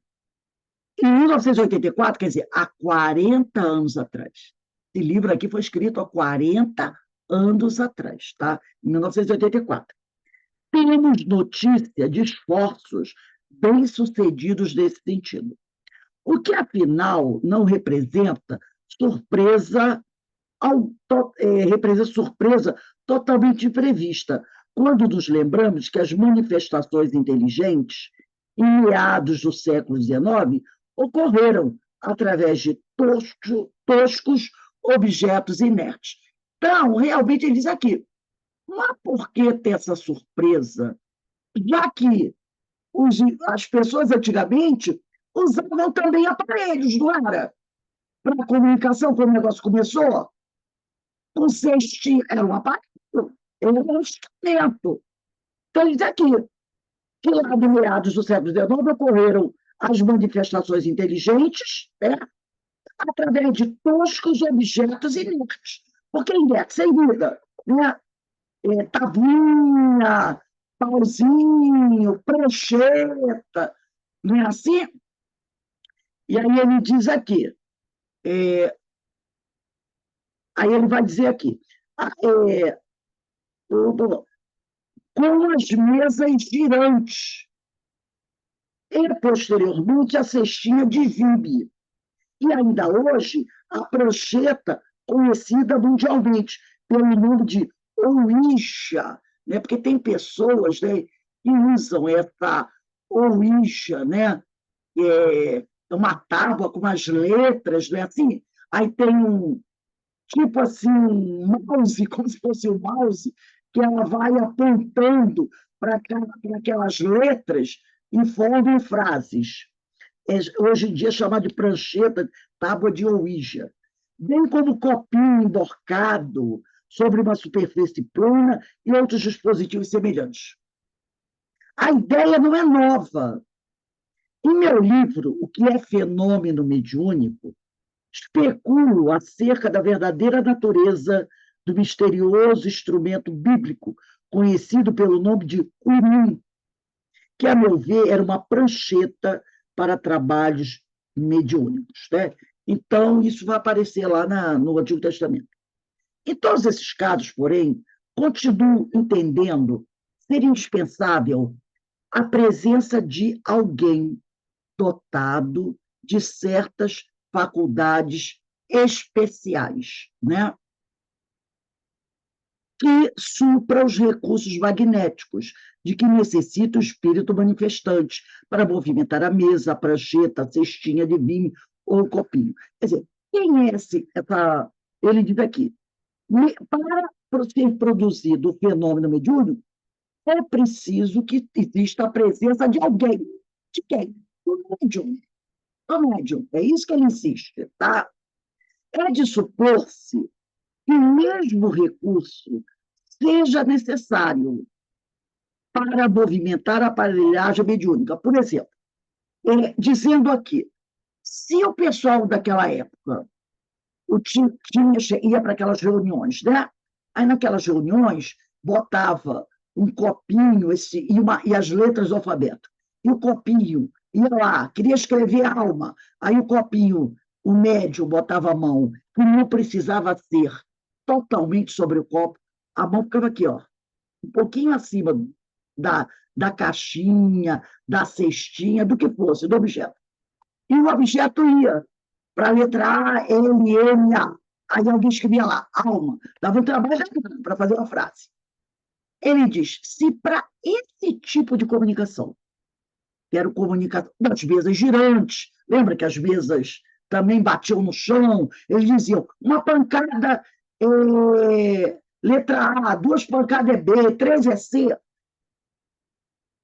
1984, quer dizer, há 40 anos atrás. Esse livro aqui foi escrito há 40 anos atrás, tá? Em 1984. Temos notícia de esforços bem-sucedidos nesse sentido. O que, afinal, não representa surpresa, representa surpresa totalmente imprevista, quando nos lembramos que as manifestações inteligentes, em meados do século XIX, ocorreram através de toscos objetos inertes. Então, realmente, ele diz aqui, mas por que ter essa surpresa? Já que as pessoas antigamente usavam também aparelhos, não era? Para a comunicação, quando o negócio começou, com cestinha, era um aparelho, era um instrumento. Então, ele diz aqui, que lá de meados do século XIX ocorreram as manifestações inteligentes, né? Através de toscos objetos inertes. Porque inerte, sem vida, né? Tabuinha, pauzinho, prancheta, não é assim? E aí ele diz aqui, aí ele vai dizer aqui, com as mesas girantes, e posteriormente a cestinha de Vibe. E ainda hoje, a prancheta, conhecida mundialmente pelo nome de Ouija, né? Porque tem pessoas, né, que usam essa Ouija, né? É uma tábua com umas letras, né? Assim, aí tem tipo assim, um mouse, como se fosse um mouse, que ela vai apontando para aquelas letras em forma em frases. Hoje em dia é chamado de prancheta, tábua de Ouija. Bem como copinho emborcado sobre uma superfície plana e outros dispositivos semelhantes. A ideia não é nova. Em meu livro, O que é fenômeno mediúnico, especulo acerca da verdadeira natureza do misterioso instrumento bíblico conhecido pelo nome de Urim, que, a meu ver, era uma prancheta para trabalhos mediúnicos. Né? Então, isso vai aparecer lá no Antigo Testamento. Em todos esses casos, porém, continuo entendendo ser indispensável a presença de alguém dotado de certas faculdades especiais, né? Que supra os recursos magnéticos de que necessita o espírito manifestante para movimentar a mesa, a prancheta, a cestinha de vinho ou o copinho. Quer dizer, quem é ele diz aqui, para ser produzido o fenômeno mediúnico, é preciso que exista a presença de alguém. De quem? Do médium. Do médium. É isso que ele insiste. Tá? É de supor-se que o mesmo recurso seja necessário para movimentar a aparelhagem mediúnica. Por exemplo, dizendo aqui, se o pessoal daquela época ia para aquelas reuniões, né? Aí naquelas reuniões botava um copinho e as letras do alfabeto. E o copinho ia lá, queria escrever alma. Aí o copinho, o médium botava a mão, que não precisava ser totalmente sobre o copo, a mão ficava aqui, ó, um pouquinho acima da caixinha, da cestinha, do que fosse, do objeto. E o objeto ia para a letra A, L, M, A. Aí alguém escrevia lá, alma. Dava um trabalho para fazer uma frase. Ele diz, se para esse tipo de comunicação, que era comunicação das mesas girantes, lembra que as mesas também batiam no chão? Eles diziam, uma pancada letra A, 2 pancadas é B, 3 é C.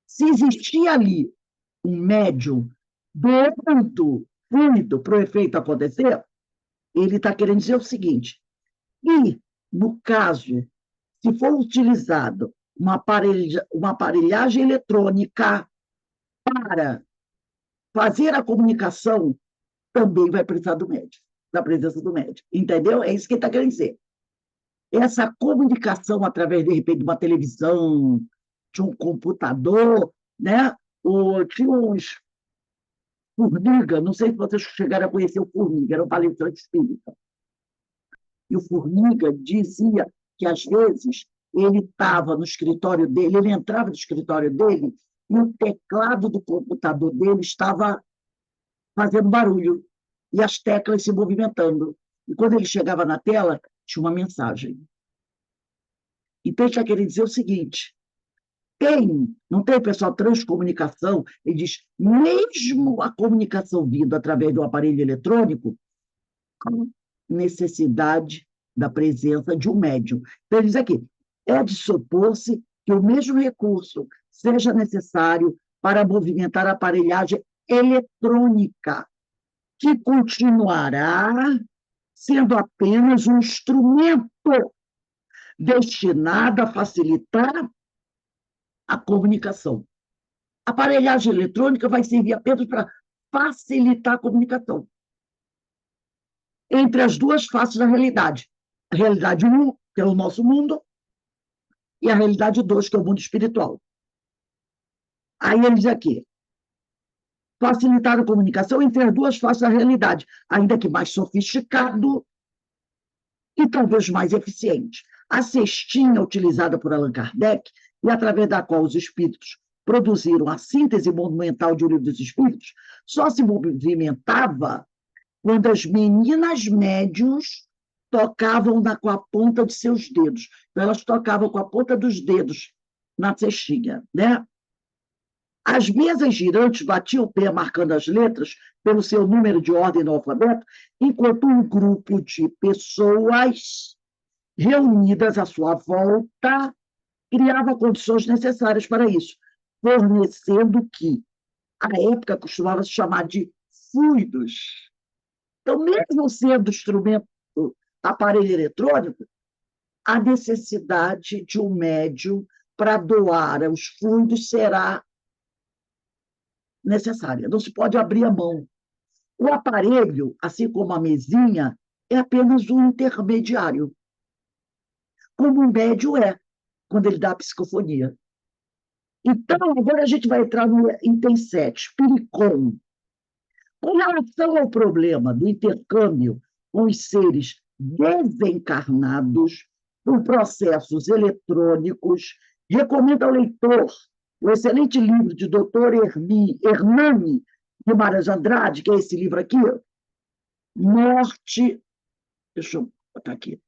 Se existia ali um médium doando fluido para o efeito acontecer, ele está querendo dizer o seguinte, e, no caso, se for utilizado uma aparelhagem eletrônica para fazer a comunicação, também vai precisar do médium, da presença do médium. Entendeu? É isso que ele está querendo dizer. Essa comunicação através, de repente, de uma televisão, de um computador, né? Tinha uns Formiga, não sei se vocês chegaram a conhecer o Formiga, era um palestrante espírita. E o Formiga dizia que, às vezes, ele estava no escritório dele, ele entrava no escritório dele e o teclado do computador dele estava fazendo barulho e as teclas se movimentando. E quando ele chegava na tela, tinha uma mensagem. Então, ele está querendo dizer o seguinte, não tem, pessoal, transcomunicação, ele diz, mesmo a comunicação vindo através do aparelho eletrônico, com necessidade da presença de um médium. Então, ele diz aqui, é de supor-se que o mesmo recurso seja necessário para movimentar a aparelhagem eletrônica, que continuará sendo apenas um instrumento destinado a facilitar a comunicação. A aparelhagem eletrônica vai servir apenas para facilitar a comunicação entre as duas faces da realidade. A realidade 1, que é o nosso mundo, e a realidade 2, que é o mundo espiritual. Aí ele diz aqui, facilitar a comunicação entre as duas faces da realidade, ainda que mais sofisticado e talvez mais eficiente. A cestinha utilizada por Allan Kardec, e através da qual os espíritos produziram a síntese monumental de O Livro dos Espíritos, só se movimentava quando as meninas médiuns tocavam com a ponta de seus dedos. Então, elas tocavam com a ponta dos dedos na cestinha, né? As mesas girantes batiam o pé marcando as letras pelo seu número de ordem no alfabeto, enquanto um grupo de pessoas reunidas à sua volta criava condições necessárias para isso, fornecendo o que, à época, costumava se chamar de fluidos. Então, mesmo sendo instrumento, aparelho eletrônico, a necessidade de um médium para doar os fluidos será necessária. Não se pode abrir a mão. O aparelho, assim como a mesinha, é apenas um intermediário, como um médium é, quando ele dá a psicofonia. Então, agora a gente vai entrar no item 7, Piricon. Com relação ao problema do intercâmbio com os seres desencarnados por processos eletrônicos, recomendo ao leitor o excelente livro de Dr. Hernani Guimarães Andrade, que é esse livro aqui, Morte, deixa eu botar aqui,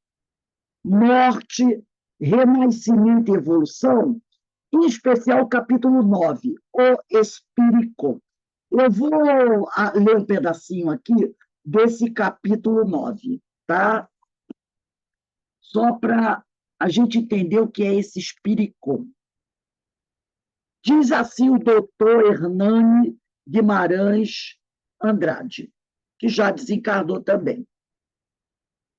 Morte, Renascimento e Evolução, em especial o capítulo 9, O Espírito. Eu vou ler um pedacinho aqui desse capítulo 9, tá? Só para a gente entender o que é esse espírito. Diz assim o doutor Hernani Guimarães Andrade, que já desencarnou também.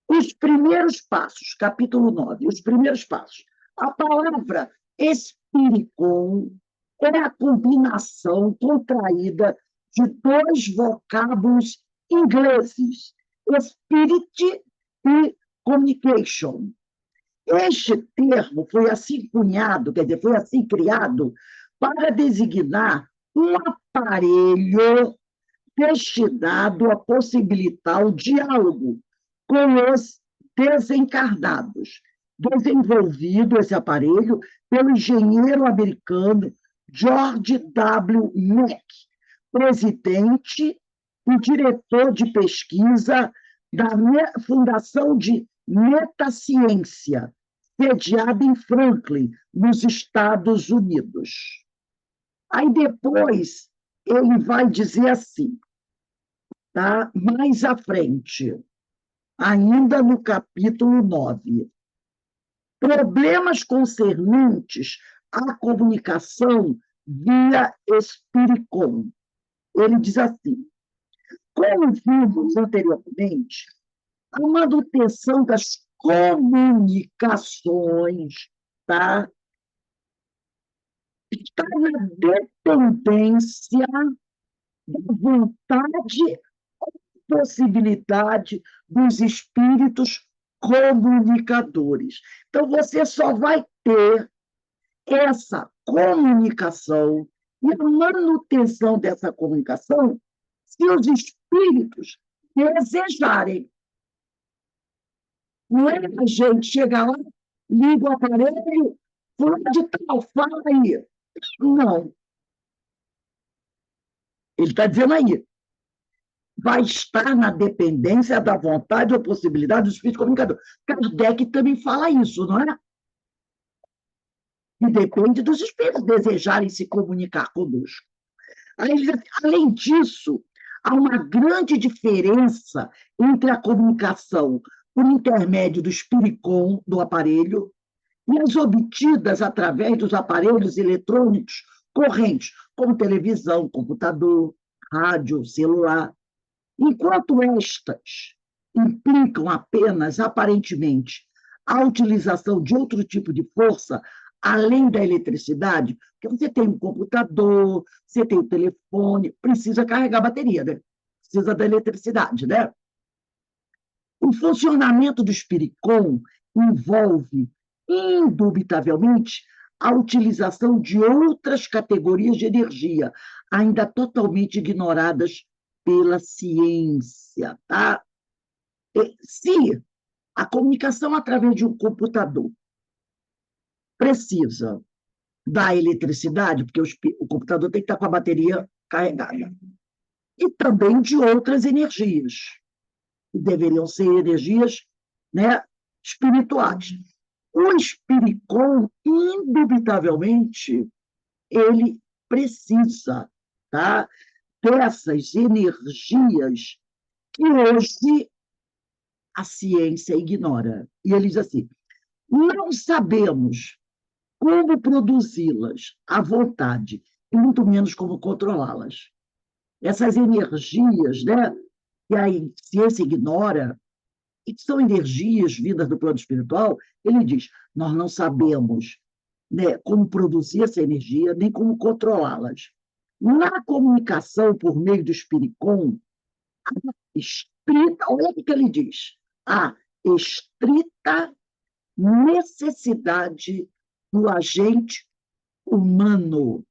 Os primeiros passos, capítulo 9, os primeiros passos. A palavra espírito é a combinação contraída de dois vocábulos ingleses, spirit e communication. Este termo foi assim cunhado, quer dizer, foi assim criado para designar um aparelho destinado a possibilitar o diálogo com os desencarnados, desenvolvido esse aparelho pelo engenheiro americano George W. Mack, presidente e diretor de pesquisa da Fundação de Metaciência, sediada em Franklin, nos Estados Unidos. Aí depois ele vai dizer assim, tá? Mais à frente, ainda no capítulo 9, problemas concernentes à comunicação via Espiricon. Ele diz assim, como vimos anteriormente, a manutenção das comunicações, tá? Está na dependência da vontade ou possibilidade dos espíritos comunicadores. Então, você só vai ter essa comunicação e a manutenção dessa comunicação se os espíritos desejarem. Não é a gente chegar lá, liga o aparelho, fulano de tal, fala aí. Não. Ele está dizendo aí, vai estar na dependência da vontade ou possibilidade do espírito comunicador. Kardec também fala isso, não é? E depende dos espíritos desejarem se comunicar conosco. Além disso, há uma grande diferença entre a comunicação por intermédio do espiricom, do aparelho, e as obtidas através dos aparelhos eletrônicos correntes, como televisão, computador, rádio, celular. Enquanto estas implicam apenas, aparentemente, a utilização de outro tipo de força, além da eletricidade, porque você tem um computador, você tem o telefone, precisa carregar a bateria, né? Precisa da eletricidade, né? O funcionamento do espiricom envolve, indubitavelmente, a utilização de outras categorias de energia, ainda totalmente ignoradas pela ciência, tá? Se a comunicação através de um computador precisa da eletricidade, porque o computador tem que estar com a bateria carregada, e também de outras energias, que deveriam ser energias, né, espirituais. O espiricom, indubitavelmente, ele precisa, tá, dessas energias que hoje a ciência ignora. E ele diz assim, não sabemos como produzi-las à vontade, e muito menos como controlá-las. Essas energias, né, que a ciência ignora, e que são energias vindas do plano espiritual, ele diz, nós não sabemos, né, como produzir essa energia, nem como controlá-las. Na comunicação por meio do Espiricom, estrita, olha o que ele diz, a estrita necessidade do agente humano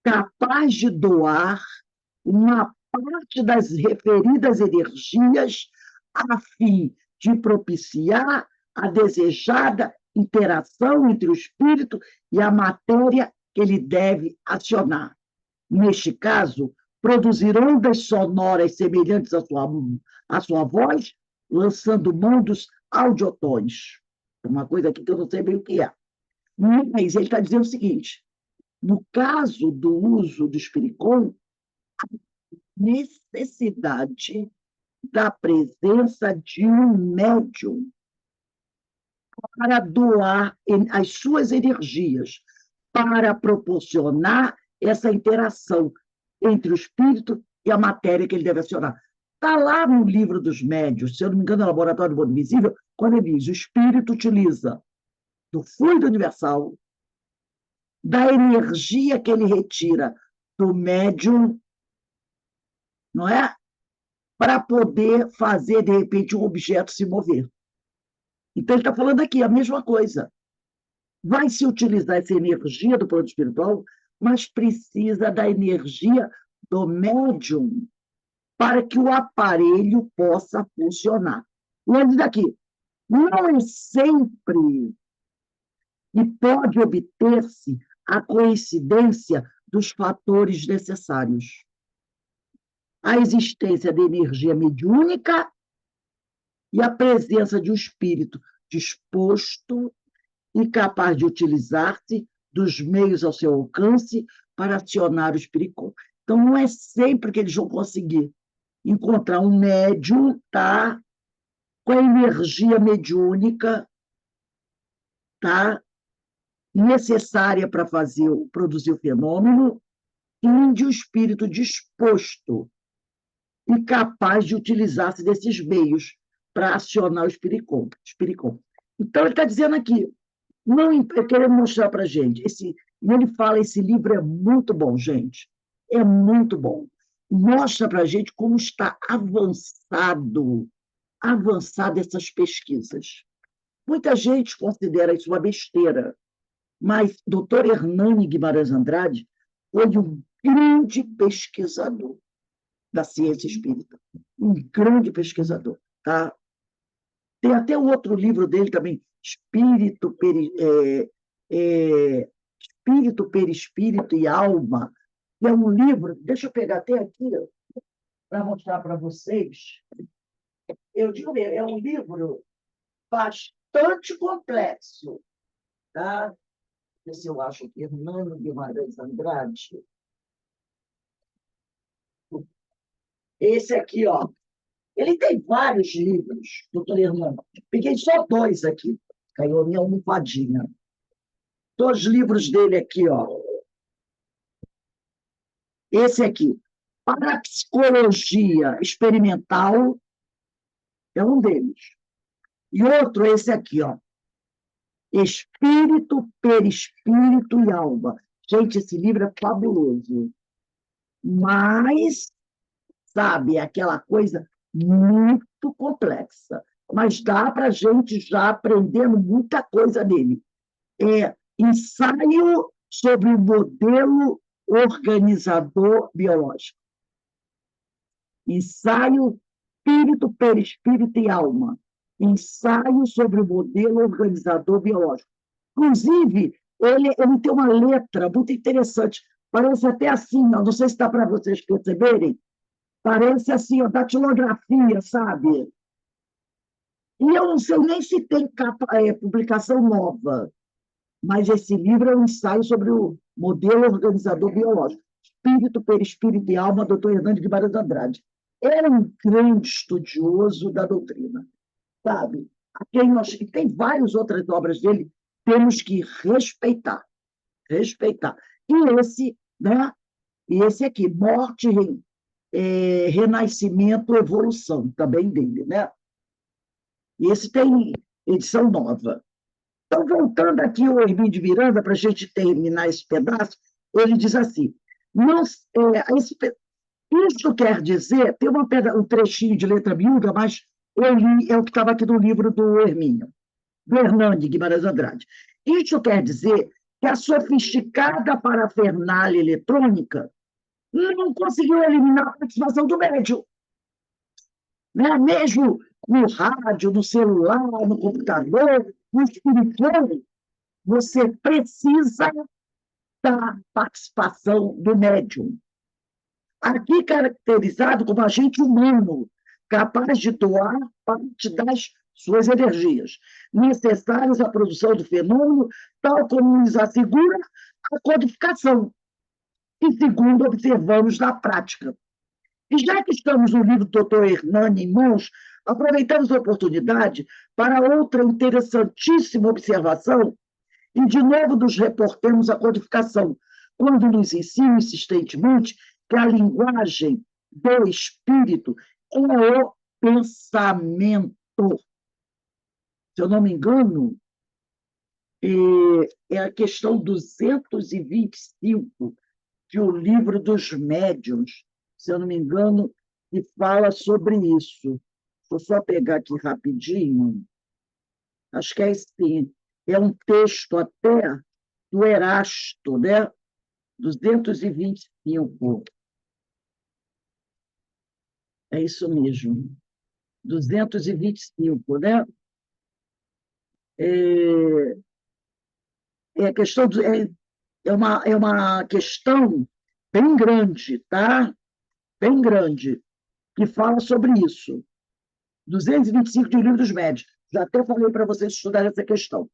capaz de doar uma parte das referidas energias a fim de propiciar a desejada interação entre o espírito e a matéria que ele deve acionar. Neste caso, produzir ondas sonoras semelhantes à sua voz, lançando mão dos audiotons. Uma coisa aqui que eu não sei bem o que é. Mas ele está dizendo o seguinte, no caso do uso do Espiricom, a necessidade da presença de um médium para doar as suas energias, para proporcionar essa interação entre o espírito e a matéria que ele deve acionar. Está lá no livro dos médios, se eu não me engano, é o Laboratório do Mundo Invisível, quando ele diz, o espírito utiliza do fluido universal, da energia que ele retira do médium, não é? Para poder fazer, de repente, um objeto se mover. Então, ele está falando aqui a mesma coisa. Vai se utilizar essa energia do plano espiritual, mas precisa da energia do médium para que o aparelho possa funcionar. E ele diz aqui, não é sempre e pode obter-se a coincidência dos fatores necessários. A existência de energia mediúnica e a presença de um espírito disposto e capaz de utilizar-se dos meios ao seu alcance para acionar o Espiricom. Então, não é sempre que eles vão conseguir encontrar um médium, tá, com a energia mediúnica, tá, necessária para produzir o fenômeno, e de um espírito disposto e capaz de utilizar-se desses meios para acionar o Espiricom. Então, ele está dizendo aqui, não, querendo mostrar para a gente, ele fala, esse livro é muito bom, gente, é muito bom. Mostra para a gente como está avançado essas pesquisas. Muita gente considera isso uma besteira, mas Dr. Hernani Guimarães Andrade foi um grande pesquisador da ciência espírita, um grande pesquisador, tá? Tem até um outro livro dele também, Espírito, Perispírito e Alma, que é um livro, deixa eu pegar até aqui para mostrar para vocês. Eu digo, é um livro bastante complexo, tá? Deixa eu ver se eu acho aqui, Hernani Guimarães Andrade. Esse aqui, ó. Ele tem vários livros, doutor Hernani. Peguei só 2 aqui. Caiu a minha almofadinha. 2 livros dele aqui, ó. Esse aqui, Parapsicologia Experimental, é um deles. E outro, esse aqui, ó. Espírito, Perispírito e Alma. Gente, esse livro é fabuloso. Mas, sabe, é aquela coisa muito complexa. Mas dá para a gente já aprendendo muita coisa nele. É ensaio sobre o modelo organizador biológico. Ensaio espírito, perispírito e alma. Ensaio sobre o modelo organizador biológico. Inclusive, ele tem uma letra muito interessante. Parece até assim, não sei se está para vocês perceberem, parece assim, ó, datilografia, sabe? E eu não sei nem se tem publicação nova, mas esse livro é um ensaio sobre o modelo organizador biológico. Espírito, perispírito e alma, Dr. Hernani Guimarães Andrade. Era um grande estudioso da doutrina, sabe? E tem várias outras obras dele temos que respeitar, respeitar. E esse, né? E esse aqui, morte, renascimento, evolução, também dele, né? E esse tem edição nova. Então, voltando aqui ao Hermínio de Miranda, para a gente terminar esse pedaço, ele diz assim, não, isso quer dizer, tem um trechinho de letra miúda, mas eu li, é o que estava aqui no livro do Hermínio, do Hernani Guimarães Andrade. Isso quer dizer que a sofisticada parafernália eletrônica não conseguiu eliminar a participação do médium. Né? Mesmo no rádio, no celular, no computador, no espiritual, você precisa da participação do médium. Aqui caracterizado como agente humano, capaz de doar parte das suas energias, necessárias à produção do fenômeno, tal como nos assegura a codificação, e segundo observamos na prática. E já que estamos no livro do Dr. Hernani em mãos, aproveitamos a oportunidade para outra interessantíssima observação e, de novo, nos reportemos à codificação, quando nos ensina insistentemente que a linguagem do espírito é o pensamento. Se eu não me engano, é a questão 225 de O Livro dos Médiuns, se eu não me engano, que fala sobre isso. Vou só pegar aqui rapidinho. Acho que é sim. É um texto até do Erasto, né? 225. É isso mesmo. 225, né? É questão é uma questão bem grande, tá? Bem grande, que fala sobre isso. 225 de Livro dos Médiuns. Já até falei para vocês estudarem essa questão.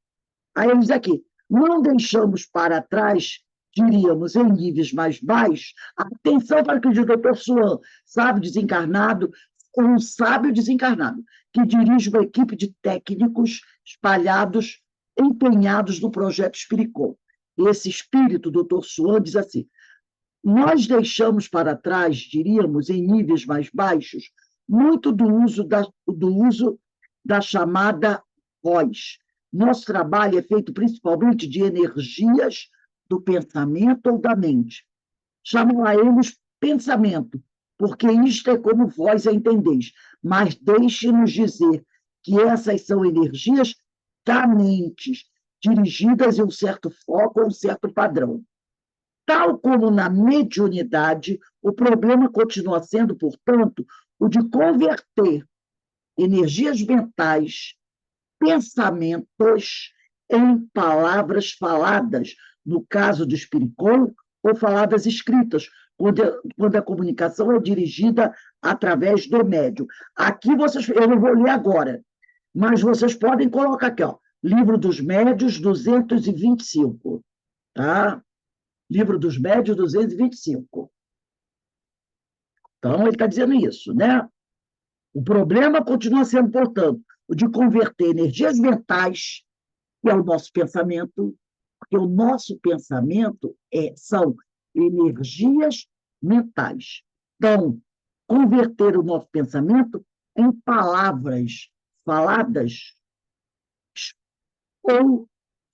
Aí ele diz aqui, não deixamos para trás, diríamos, em níveis mais baixos, atenção para o que o Dr. Suan, sábio desencarnado, um sábio desencarnado, que dirige uma equipe de técnicos espalhados, empenhados no projeto Espiricom. Esse espírito, Dr. Suan, diz assim, nós deixamos para trás, diríamos, em níveis mais baixos, muito do uso da chamada voz. Nosso trabalho é feito principalmente de energias do pensamento ou da mente. Chamam a eles pensamento, porque isto é como vós a entendeis. Mas deixe-nos dizer que essas são energias da mente, dirigidas em um certo foco ou um certo padrão. Tal como na mediunidade, o problema continua sendo, portanto, o de converter energias mentais, pensamentos em palavras faladas, no caso do Espiricom, ou faladas escritas, quando a comunicação é dirigida através do médium. Aqui eu não vou ler agora, mas vocês podem colocar aqui, ó, Livro dos Médiuns, 225, tá? Livro dos Médiuns, 225. Então, ele está dizendo isso, né? O problema continua sendo, portanto, o de converter energias mentais, que é o nosso pensamento, porque o nosso pensamento são energias mentais. Então, converter o nosso pensamento em palavras faladas ou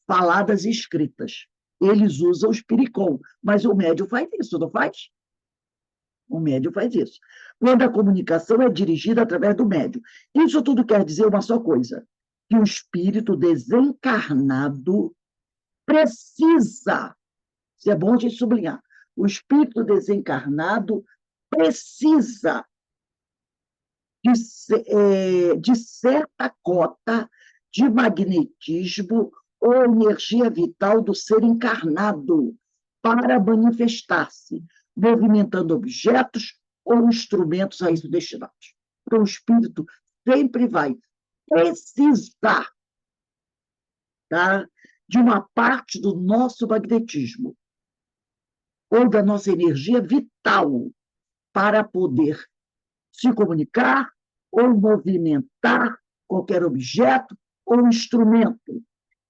faladas e escritas. Eles usam o Espiricom, mas o médium faz isso, não faz? O médium faz isso. Quando a comunicação é dirigida através do médium. Isso tudo quer dizer uma só coisa, que o espírito desencarnado precisa, isso é bom a gente sublinhar, o espírito desencarnado precisa de certa cota de magnetismo ou energia vital do ser encarnado para manifestar-se, movimentando objetos ou instrumentos a isso destinados. Então, o espírito sempre vai precisar, tá, de uma parte do nosso magnetismo ou da nossa energia vital para poder se comunicar ou movimentar qualquer objeto ou instrumento.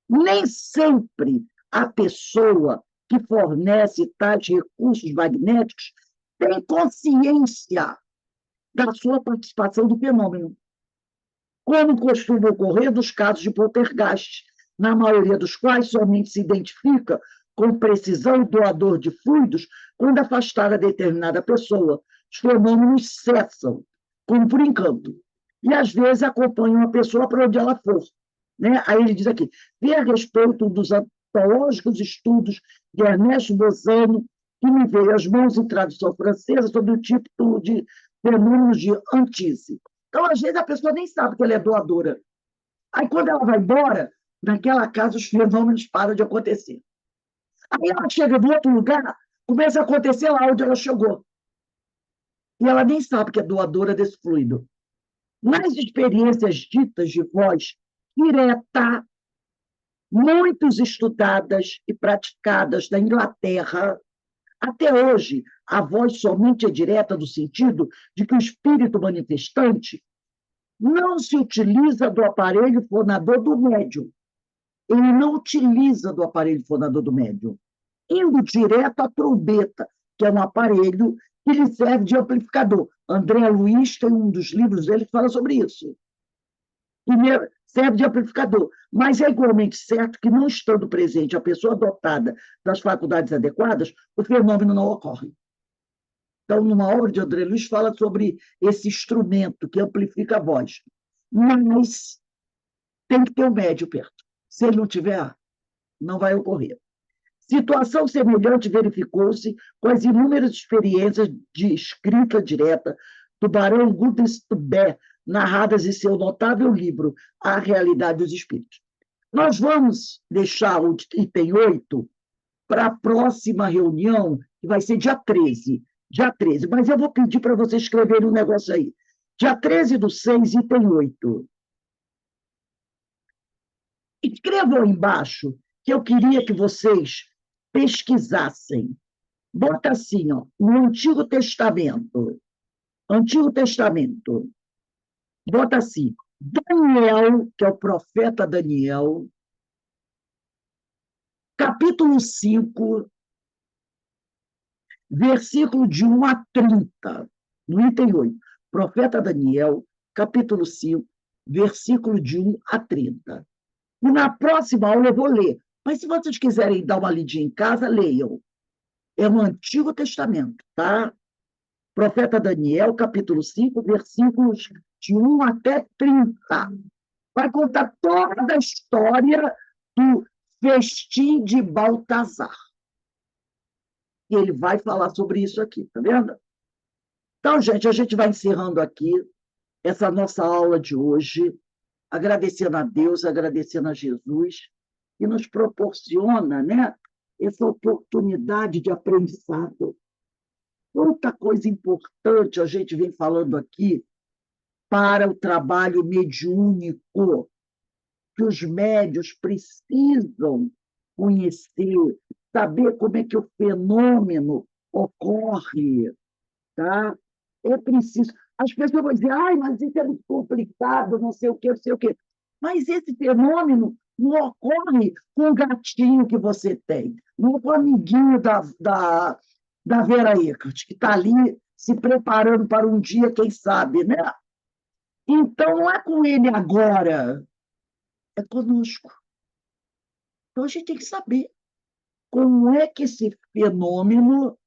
Nem sempre a pessoa que fornece tais recursos magnéticos tem consciência da sua participação do fenômeno, como costuma ocorrer nos casos de poltergeist, na maioria dos quais somente se identifica com precisão o doador de fluidos quando afastada determinada pessoa. Os fenômenos cessam, como por encanto, e às vezes acompanham a pessoa para onde ela for. Né? Aí ele diz aqui, vê a respeito dos antológicos estudos de Ernesto Bozano, que me veio às mãos em tradução francesa sobre o tipo de fenômenos de Antise. Então, às vezes, a pessoa nem sabe que ela é doadora. Aí, quando ela vai embora, naquela casa, os fenômenos param de acontecer. Aí ela chega em outro lugar, começa a acontecer lá onde ela chegou. E ela nem sabe que é doadora desse fluido. Nas experiências ditas de voz direta, muitos estudadas e praticadas na Inglaterra, até hoje, a voz somente é direta no sentido de que o espírito manifestante não se utiliza do aparelho fonador do médium. Ele não utiliza do aparelho fonador do médium, indo direto à trombeta, que é um aparelho que lhe serve de amplificador. André Luiz tem um dos livros dele que fala sobre isso. Primeiro, serve de amplificador, mas é igualmente certo que, não estando presente a pessoa dotada das faculdades adequadas, o fenômeno não ocorre. Então, numa obra de André Luiz, fala sobre esse instrumento que amplifica a voz. Mas tem que ter um médium perto. Se ele não tiver, não vai ocorrer. Situação semelhante verificou-se com as inúmeras experiências de escrita direta do barão Gutenberg, narradas em seu notável livro A Realidade dos Espíritos. Nós vamos deixar o item 8 para a próxima reunião, que vai ser dia 13. Dia 13, mas eu vou pedir para vocês escreverem um negócio aí. Dia 13/6, item 8. Escrevam aí embaixo que eu queria que vocês pesquisassem. Bota assim, ó, no Antigo Testamento. Antigo Testamento. Bota assim, Daniel, que é o profeta Daniel, capítulo 5, versículo de 1 a 30, no item 8. Profeta Daniel, capítulo 5, versículo de 1 a 30. E na próxima aula eu vou ler. Mas se vocês quiserem dar uma lidinha em casa, leiam. É no Antigo Testamento, tá? Profeta Daniel, capítulo 5, versículos de 1 até 30. Vai contar toda a história do festim de Baltazar. E ele vai falar sobre isso aqui, tá vendo? Então, gente, a gente vai encerrando aqui essa nossa aula de hoje, agradecendo a Deus, agradecendo a Jesus, que nos proporciona, né, essa oportunidade de aprendizado. Quanta coisa importante a gente vem falando aqui para o trabalho mediúnico, que os médios precisam conhecer, saber como é que o fenômeno ocorre, tá? É preciso. As pessoas vão dizer, ai, mas isso é muito complicado, não sei o quê, não sei o quê. Mas esse fenômeno não ocorre com o gatinho que você tem, não com o amiguinho da Vera Eckert, que está ali se preparando para um dia, quem sabe, né? Então, não é com ele agora, é conosco. Então, a gente tem que saber como é que esse fenômeno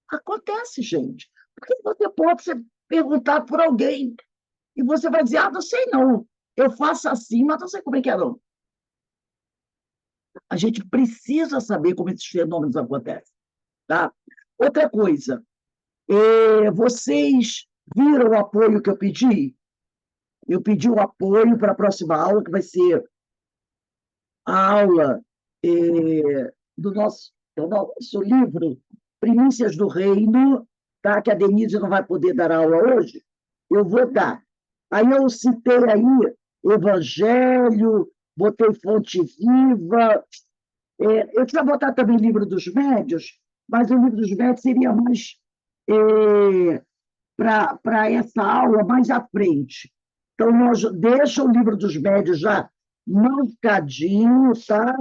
acontece, gente. Porque você pode ser perguntado por alguém e você vai dizer, não sei não, eu faço assim, mas não sei como é que é não. A gente precisa saber como esses fenômenos acontecem. Tá? Outra coisa, vocês viram o apoio que eu pedi? Eu pedi o apoio para a próxima aula, que vai ser a aula do nosso livro Primícias do Reino, tá? Que a Denise não vai poder dar aula hoje, eu vou dar. Aí eu citei aí Evangelho, botei Fonte Viva, eu tinha botado também Livro dos Médios, mas o Livro dos Médios seria mais para essa aula mais à frente. Então, nós deixa o Livro dos Médios já marcadinho, tá?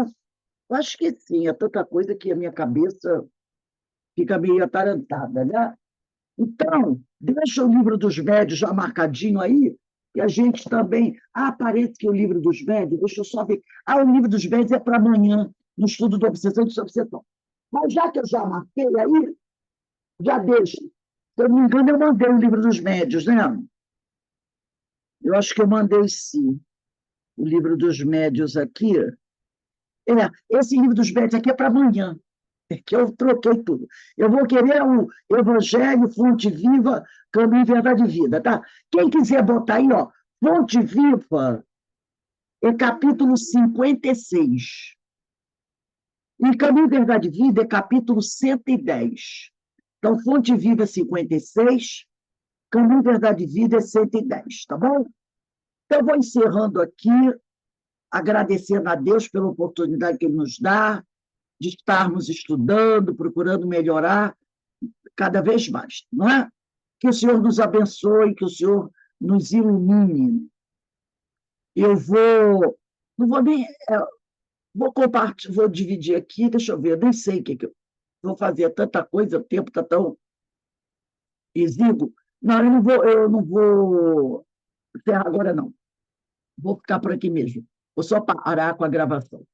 Eu acho que sim, é tanta coisa que a minha cabeça fica meio atarantada, né? Então, deixa o livro dos médios já marcadinho aí, e a gente também. Ah, parece que o livro dos médios, deixa eu só ver. Ah, o livro dos médios é para amanhã, no estudo da obsessão e desobsessão. Mas já que eu já marquei aí, já deixo. Se eu não me engano, eu mandei o livro dos médios, né? Eu acho que eu mandei sim, o livro dos médios aqui. Esse livro dos médios aqui é para amanhã, que eu troquei tudo. Eu vou querer o Evangelho, Fonte Viva, Caminho, Verdade e Vida, tá? Quem quiser botar aí, ó, Fonte Viva é capítulo 56. E Caminho, Verdade e Vida é capítulo 110. Então, Fonte Viva é 56, Caminho, Verdade e Vida é 110, tá bom? Então, eu vou encerrando aqui, agradecendo a Deus pela oportunidade que Ele nos dá de estarmos estudando, procurando melhorar cada vez mais, não é? Que o Senhor nos abençoe, que o Senhor nos ilumine. Eu vou, não vou nem, vou compartilhar, vou dividir aqui, deixa eu ver, eu nem sei o que eu vou fazer, tanta coisa, o tempo está tão exíguo. Não, eu não vou encerrar agora, não. Vou ficar por aqui mesmo. Vou só parar com a gravação.